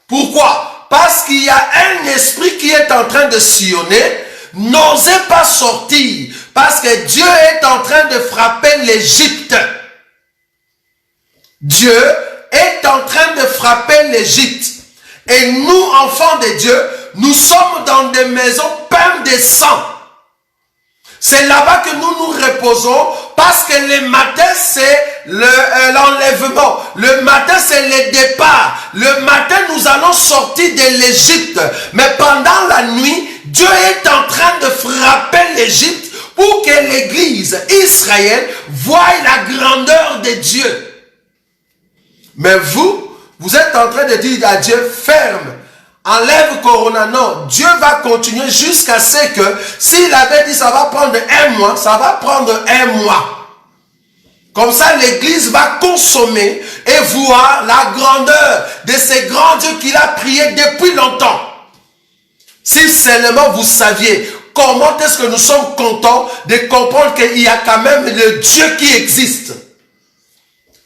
Pourquoi? Parce qu'il y a un esprit qui est en train de sillonner. N'osez pas sortir parce que Dieu est en train de frapper l'Égypte. Dieu est en train de frapper l'Égypte. Et nous, enfants de Dieu, nous sommes dans des maisons peintes de sang. C'est là-bas que nous nous reposons parce que le matin, c'est l'enlèvement. Le matin, c'est le départ. Le matin, nous allons sortir de l'Égypte. Mais pendant la nuit, Dieu est en train de frapper l'Égypte pour que l'Église Israël voie la grandeur de Dieu. Mais vous êtes en train de dire à Dieu, ferme. Enlève Corona. Non, Dieu va continuer jusqu'à ce que, s'il avait dit ça va prendre un mois, ça va prendre un mois. Comme ça, l'église va consommer et voir la grandeur de ces grands dieux qu'il a prié depuis longtemps. Si seulement vous saviez comment est-ce que nous sommes contents de comprendre qu'il y a quand même le Dieu qui existe.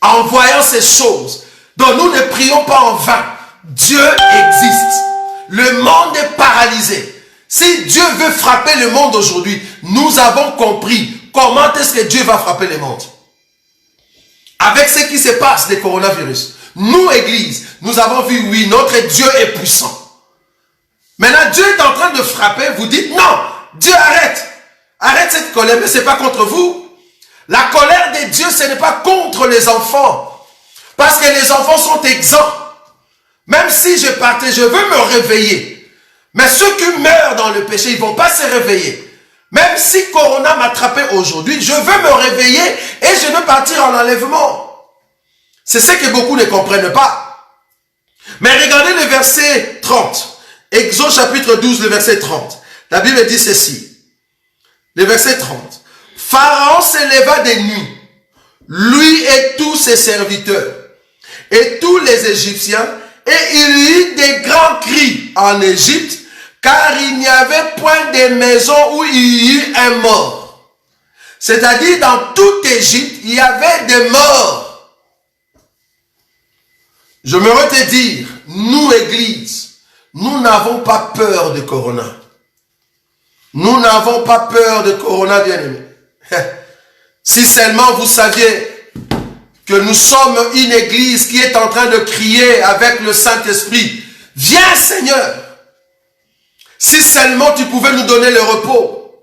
En voyant ces choses, donc nous ne prions pas en vain. Dieu existe. Le monde est paralysé. Si Dieu veut frapper le monde aujourd'hui, nous avons compris comment est-ce que Dieu va frapper le monde. Avec ce qui se passe des coronavirus, nous, Église, nous avons vu, oui, notre Dieu est puissant. Maintenant, Dieu est en train de frapper, vous dites, non, Dieu arrête. Arrête cette colère, mais ce n'est pas contre vous. La colère de Dieu, ce n'est pas contre les enfants. Parce que les enfants sont exempts. Même si je partais, je veux me réveiller. Mais ceux qui meurent dans le péché, ils ne vont pas se réveiller. Même si Corona m'attrapait aujourd'hui, je veux me réveiller et je veux partir en enlèvement. C'est ce que beaucoup ne comprennent pas. Mais regardez le verset 30. Exode chapitre 12, le verset 30. La Bible dit ceci. Le verset 30. Pharaon s'éleva des nuits, lui et tous ses serviteurs, et tous les Égyptiens, et il y eut des grands cris en Égypte, car il n'y avait point de maison où il y eut un mort. C'est-à-dire, dans toute Égypte, il y avait des morts. Je me te dire, nous, Église, nous n'avons pas peur de Corona. Nous n'avons pas peur de Corona, bien-aimés. Si seulement vous saviez que nous sommes une église qui est en train de crier avec le Saint-Esprit, viens Seigneur. Si seulement tu pouvais nous donner le repos.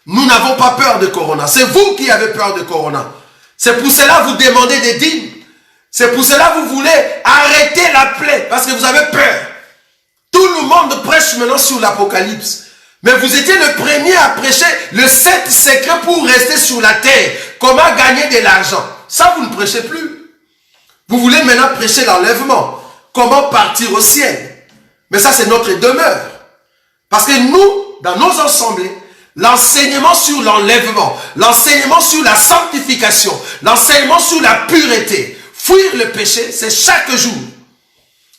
Nous n'avons pas peur de Corona. C'est vous qui avez peur de Corona. C'est pour cela que vous demandez des dîmes. C'est pour cela que vous voulez arrêter la plaie parce que vous avez peur. Tout le monde prêche maintenant sur l'Apocalypse. Mais vous étiez le premier à prêcher le 7 secrets pour rester sur la terre. Comment gagner de l'argent. Ça, vous ne prêchez plus. Vous voulez maintenant prêcher l'enlèvement. Comment partir au ciel. Mais ça, c'est notre demeure. Parce que nous, dans nos assemblées, l'enseignement sur l'enlèvement, l'enseignement sur la sanctification, l'enseignement sur la pureté, fuir le péché, c'est chaque jour.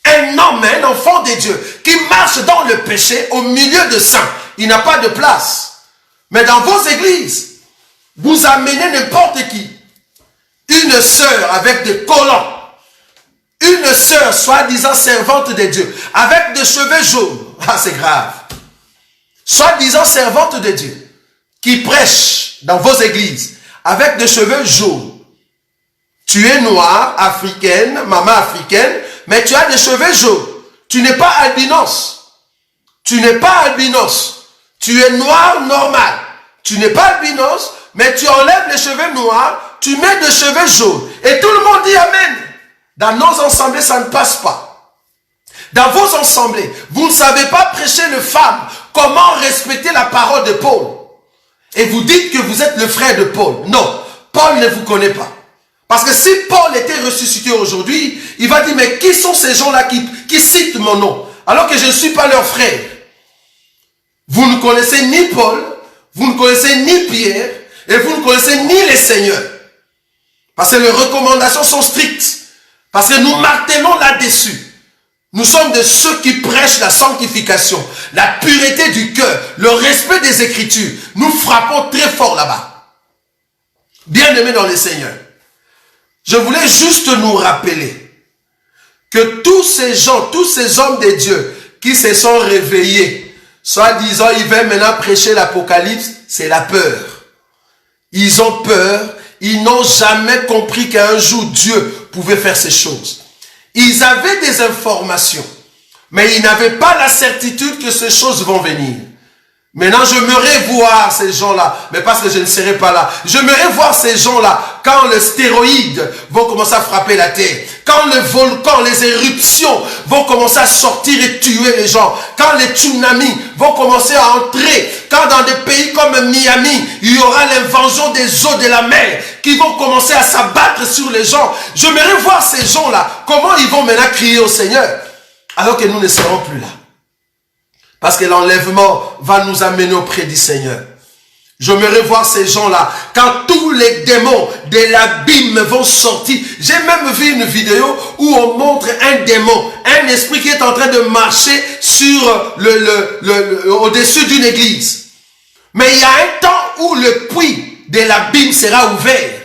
Un homme, un enfant de Dieu, qui marche dans le péché au milieu de saints, il n'a pas de place. Mais dans vos églises, vous amenez n'importe qui. Une sœur avec des collants. Une sœur soi-disant servante de Dieu. Avec des cheveux jaunes. Ah, c'est grave. Soi-disant servante de Dieu. Qui prêche dans vos églises. Avec des cheveux jaunes. Tu es noire, africaine, maman africaine. Mais tu as des cheveux jaunes. Tu n'es pas albinos. Tu n'es pas albinos. Tu es noir normal. Tu n'es pas albinos, mais tu enlèves les cheveux noirs, tu mets des cheveux jaunes. Et tout le monde dit Amen. Dans nos assemblées, ça ne passe pas. Dans vos assemblées, vous ne savez pas prêcher les femmes comment respecter la parole de Paul. Et vous dites que vous êtes le frère de Paul. Non, Paul ne vous connaît pas. Parce que si Paul était ressuscité aujourd'hui, il va dire, mais qui sont ces gens-là qui citent mon nom, alors que je ne suis pas leur frère? Vous ne connaissez ni Paul, vous ne connaissez ni Pierre, et vous ne connaissez ni les seigneurs. Parce que les recommandations sont strictes. Parce que nous martelons là-dessus. Nous sommes de ceux qui prêchent la sanctification, la pureté du cœur, le respect des Écritures. Nous frappons très fort là-bas. Bien-aimés dans les seigneurs, je voulais juste nous rappeler que tous ces gens, tous ces hommes de Dieu qui se sont réveillés, soit disant, ils veulent maintenant prêcher l'Apocalypse, c'est la peur. Ils ont peur, ils n'ont jamais compris qu'un jour Dieu pouvait faire ces choses. Ils avaient des informations, mais ils n'avaient pas la certitude que ces choses vont venir. Maintenant, j'aimerais voir ces gens-là, mais parce que je ne serai pas là. J'aimerais voir ces gens-là quand les stéroïdes vont commencer à frapper la terre. Quand les volcans, les éruptions vont commencer à sortir et tuer les gens. Quand les tsunamis vont commencer à entrer. Quand dans des pays comme Miami, il y aura l'invasion des eaux de la mer qui vont commencer à s'abattre sur les gens. J'aimerais voir ces gens-là, comment ils vont maintenant crier au Seigneur, alors que nous ne serons plus là. Parce que l'enlèvement va nous amener auprès du Seigneur. J'aimerais voir ces gens-là, quand tous les démons de l'abîme vont sortir. J'ai même vu une vidéo où on montre un démon, un esprit qui est en train de marcher sur au-dessus d'une église. Mais il y a un temps où le puits de l'abîme sera ouvert,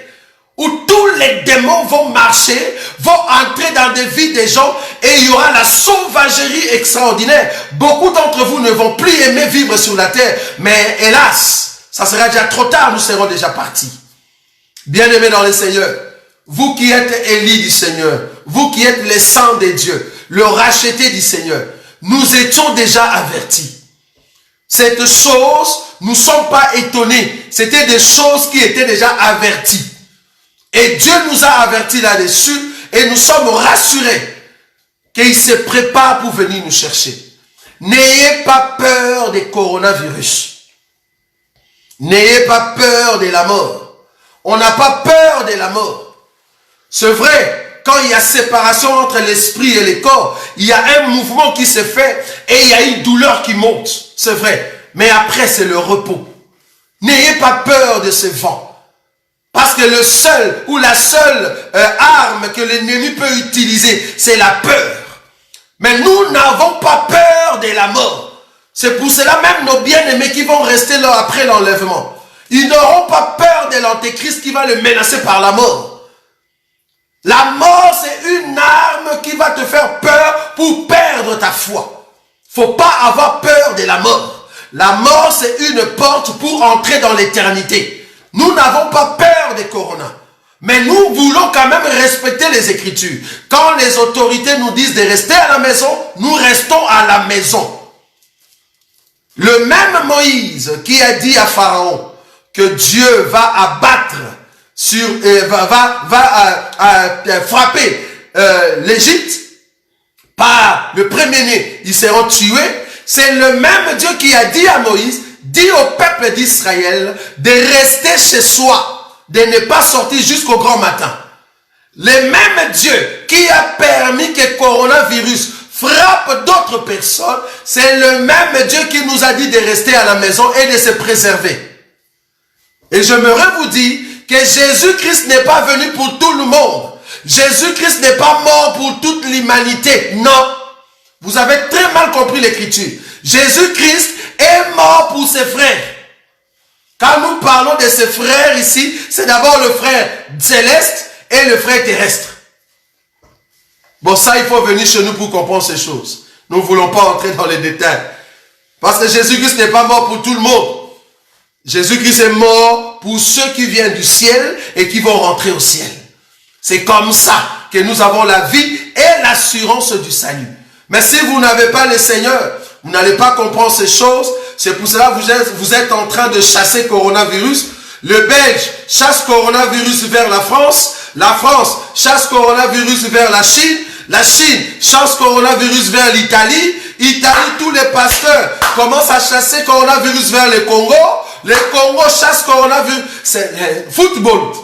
où tous les démons vont marcher, vont entrer dans des vies des gens, et il y aura la sauvagerie extraordinaire. Beaucoup d'entre vous ne vont plus aimer vivre sur la terre, mais hélas, ça sera déjà trop tard, nous serons déjà partis. Bien-aimés dans le Seigneur, vous qui êtes élus du Seigneur, vous qui êtes les saints de Dieu, le racheté du Seigneur, nous étions déjà avertis. Cette chose, nous ne sommes pas étonnés, c'était des choses qui étaient déjà averties. Et Dieu nous a avertis là-dessus et nous sommes rassurés qu'il se prépare pour venir nous chercher. N'ayez pas peur des coronavirus. N'ayez pas peur de la mort. On n'a pas peur de la mort. C'est vrai, quand il y a séparation entre l'esprit et le corps, il y a un mouvement qui se fait et il y a une douleur qui monte. C'est vrai. Mais après, c'est le repos. N'ayez pas peur de ce vent. Parce que le seul ou la seule arme que l'ennemi peut utiliser, c'est la peur. Mais nous n'avons pas peur de la mort. C'est pour cela même nos bien-aimés qui vont rester là après l'enlèvement. Ils n'auront pas peur de l'antéchrist qui va le menacer par la mort. La mort, c'est une arme qui va te faire peur pour perdre ta foi. Faut pas avoir peur de la mort. La mort, c'est une porte pour entrer dans l'éternité. Nous n'avons pas peur des coronas. Mais nous voulons quand même respecter les Écritures. Quand les autorités nous disent de rester à la maison, nous restons à la maison. Le même Moïse qui a dit à Pharaon que Dieu va abattre frapper l'Égypte par le premier-né, ils seront tués. C'est le même Dieu qui a dit à Moïse, dit au peuple d'Israël de rester chez soi, de ne pas sortir jusqu'au grand matin. Le même Dieu qui a permis que le coronavirus frappe d'autres personnes, c'est le même Dieu qui nous a dit de rester à la maison et de se préserver. Et j'aimerais vous dire que Jésus-Christ n'est pas venu pour tout le monde. Jésus-Christ n'est pas mort pour toute l'humanité. Non. Vous avez très mal compris l'écriture. Jésus-Christ est mort pour ses frères. Quand nous parlons de ses frères ici, c'est d'abord le frère céleste et le frère terrestre. Bon, ça, il faut venir chez nous pour comprendre ces choses. Nous ne voulons pas entrer dans les détails. Parce que Jésus-Christ n'est pas mort pour tout le monde. Jésus-Christ est mort pour ceux qui viennent du ciel et qui vont rentrer au ciel. C'est comme ça que nous avons la vie et l'assurance du salut. Mais si vous n'avez pas le Seigneur, vous n'allez pas comprendre ces choses. C'est pour cela que vous êtes en train de chasser coronavirus. Le Belge chasse coronavirus vers la France. La France chasse coronavirus vers la Chine. La Chine chasse coronavirus vers l'Italie. Italie, tous les pasteurs commencent à chasser coronavirus vers le Congo. Le Congo chasse coronavirus. C'est football.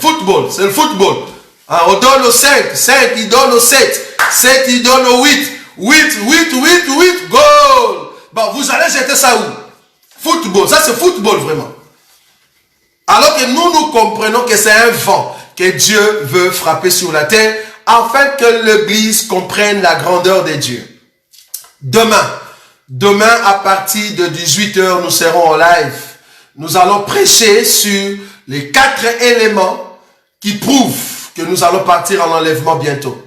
Football, c'est le football. On donne au 5, 5 il donne au 7, 7 il donne au 8, 8, goal. Bon, vous allez jeter ça où? Football, ça c'est football vraiment. Alors que nous comprenons que c'est un vent que Dieu veut frapper sur la terre afin que l'Église comprenne la grandeur de Dieu. Demain à partir de 18h, nous serons en live. Nous allons prêcher sur les 4 éléments qui prouvent que nous allons partir en enlèvement bientôt.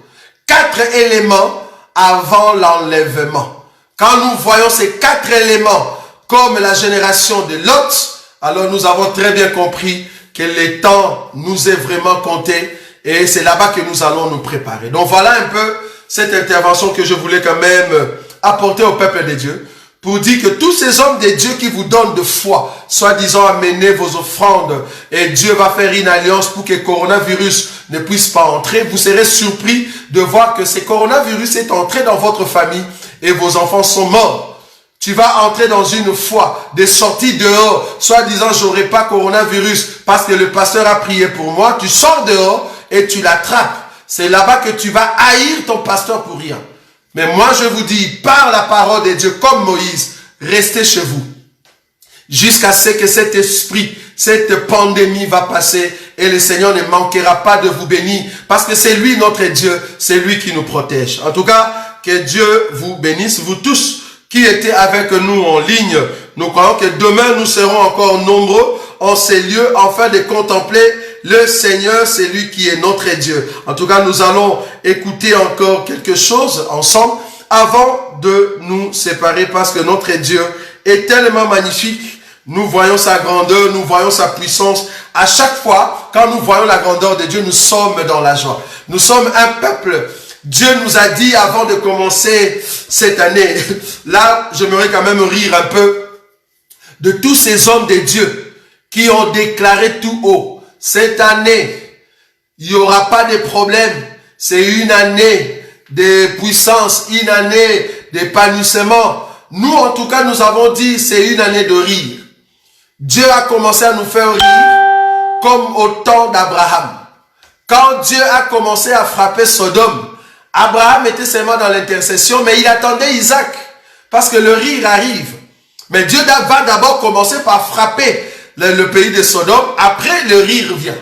4 éléments avant l'enlèvement. Quand nous voyons ces 4 éléments comme la génération de Lot, alors nous avons très bien compris que le temps nous est vraiment compté et c'est là-bas que nous allons nous préparer. Donc voilà un peu cette intervention que je voulais quand même apporter au peuple de Dieu pour dire que tous ces hommes de Dieu qui vous donnent de foi, soi-disant amener vos offrandes et Dieu va faire une alliance pour que le coronavirus ne puisse pas entrer, vous serez surpris de voir que ce coronavirus est entré dans votre famille et vos enfants sont morts. Tu vas entrer dans une foi de sortie dehors, soi-disant j'aurai pas coronavirus parce que le pasteur a prié pour moi, tu sors dehors et tu l'attrapes. C'est là-bas que tu vas haïr ton pasteur pour rien. Mais moi je vous dis, par la parole de Dieu comme Moïse, restez chez vous. Jusqu'à ce que cet esprit, cette pandémie va passer et le Seigneur ne manquera pas de vous bénir parce que c'est lui notre Dieu, c'est lui qui nous protège. En tout cas, que Dieu vous bénisse, vous tous qui étaient avec nous en ligne. Nous croyons que demain nous serons encore nombreux en ces lieux afin de contempler le Seigneur, c'est lui qui est notre Dieu. En tout cas, nous allons écouter encore quelque chose ensemble avant de nous séparer parce que notre Dieu est tellement magnifique. Nous voyons sa grandeur, nous voyons sa puissance. À chaque fois, quand nous voyons la grandeur de Dieu, nous sommes dans la joie. Nous sommes un peuple. Dieu nous a dit avant de commencer cette année, là, j'aimerais quand même rire un peu de tous ces hommes de Dieu qui ont déclaré tout haut. Cette année, il n'y aura pas de problème. C'est une année de puissance, une année d'épanouissement. Nous, en tout cas, nous avons dit c'est une année de rire. Dieu a commencé à nous faire rire comme au temps d'Abraham. Quand Dieu a commencé à frapper Sodome, Abraham était seulement dans l'intercession, mais il attendait Isaac parce que le rire arrive. Mais Dieu va d'abord commencer par frapper le pays de Sodome. Après, le rire vient.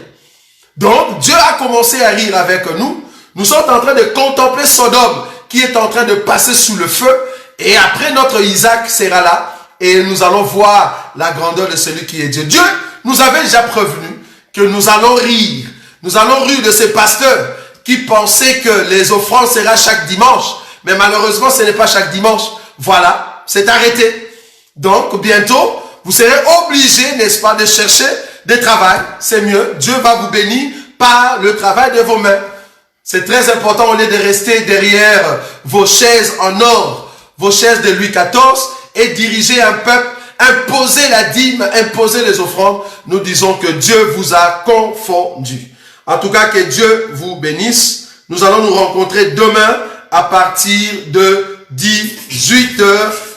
Donc, Dieu a commencé à rire avec nous. Nous sommes en train de contempler Sodome qui est en train de passer sous le feu. Et après, notre Isaac sera là. Et nous allons voir la grandeur de celui qui est Dieu. Dieu nous avait déjà prévenu que nous allons rire. Nous allons rire de ces pasteurs qui pensaient que les offrandes seraient chaque dimanche. Mais malheureusement, ce n'est pas chaque dimanche. Voilà, c'est arrêté. Donc, bientôt, vous serez obligés, n'est-ce pas, de chercher des travail. C'est mieux. Dieu va vous bénir par le travail de vos mains. C'est très important, au lieu de rester derrière vos chaises en or, vos chaises de Louis XIV, et diriger un peuple, imposer la dîme, imposer les offrandes. Nous disons que Dieu vous a confondu. En tout cas, que Dieu vous bénisse. Nous allons nous rencontrer demain à partir de 18 h.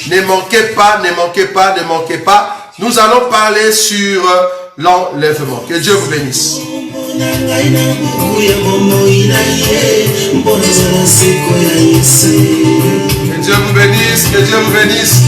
Ne manquez pas, ne manquez pas, ne manquez pas. Nous allons parler sur l'enlèvement. Que Dieu vous bénisse. Que Dieu vous bénisse, que Dieu vous bénisse.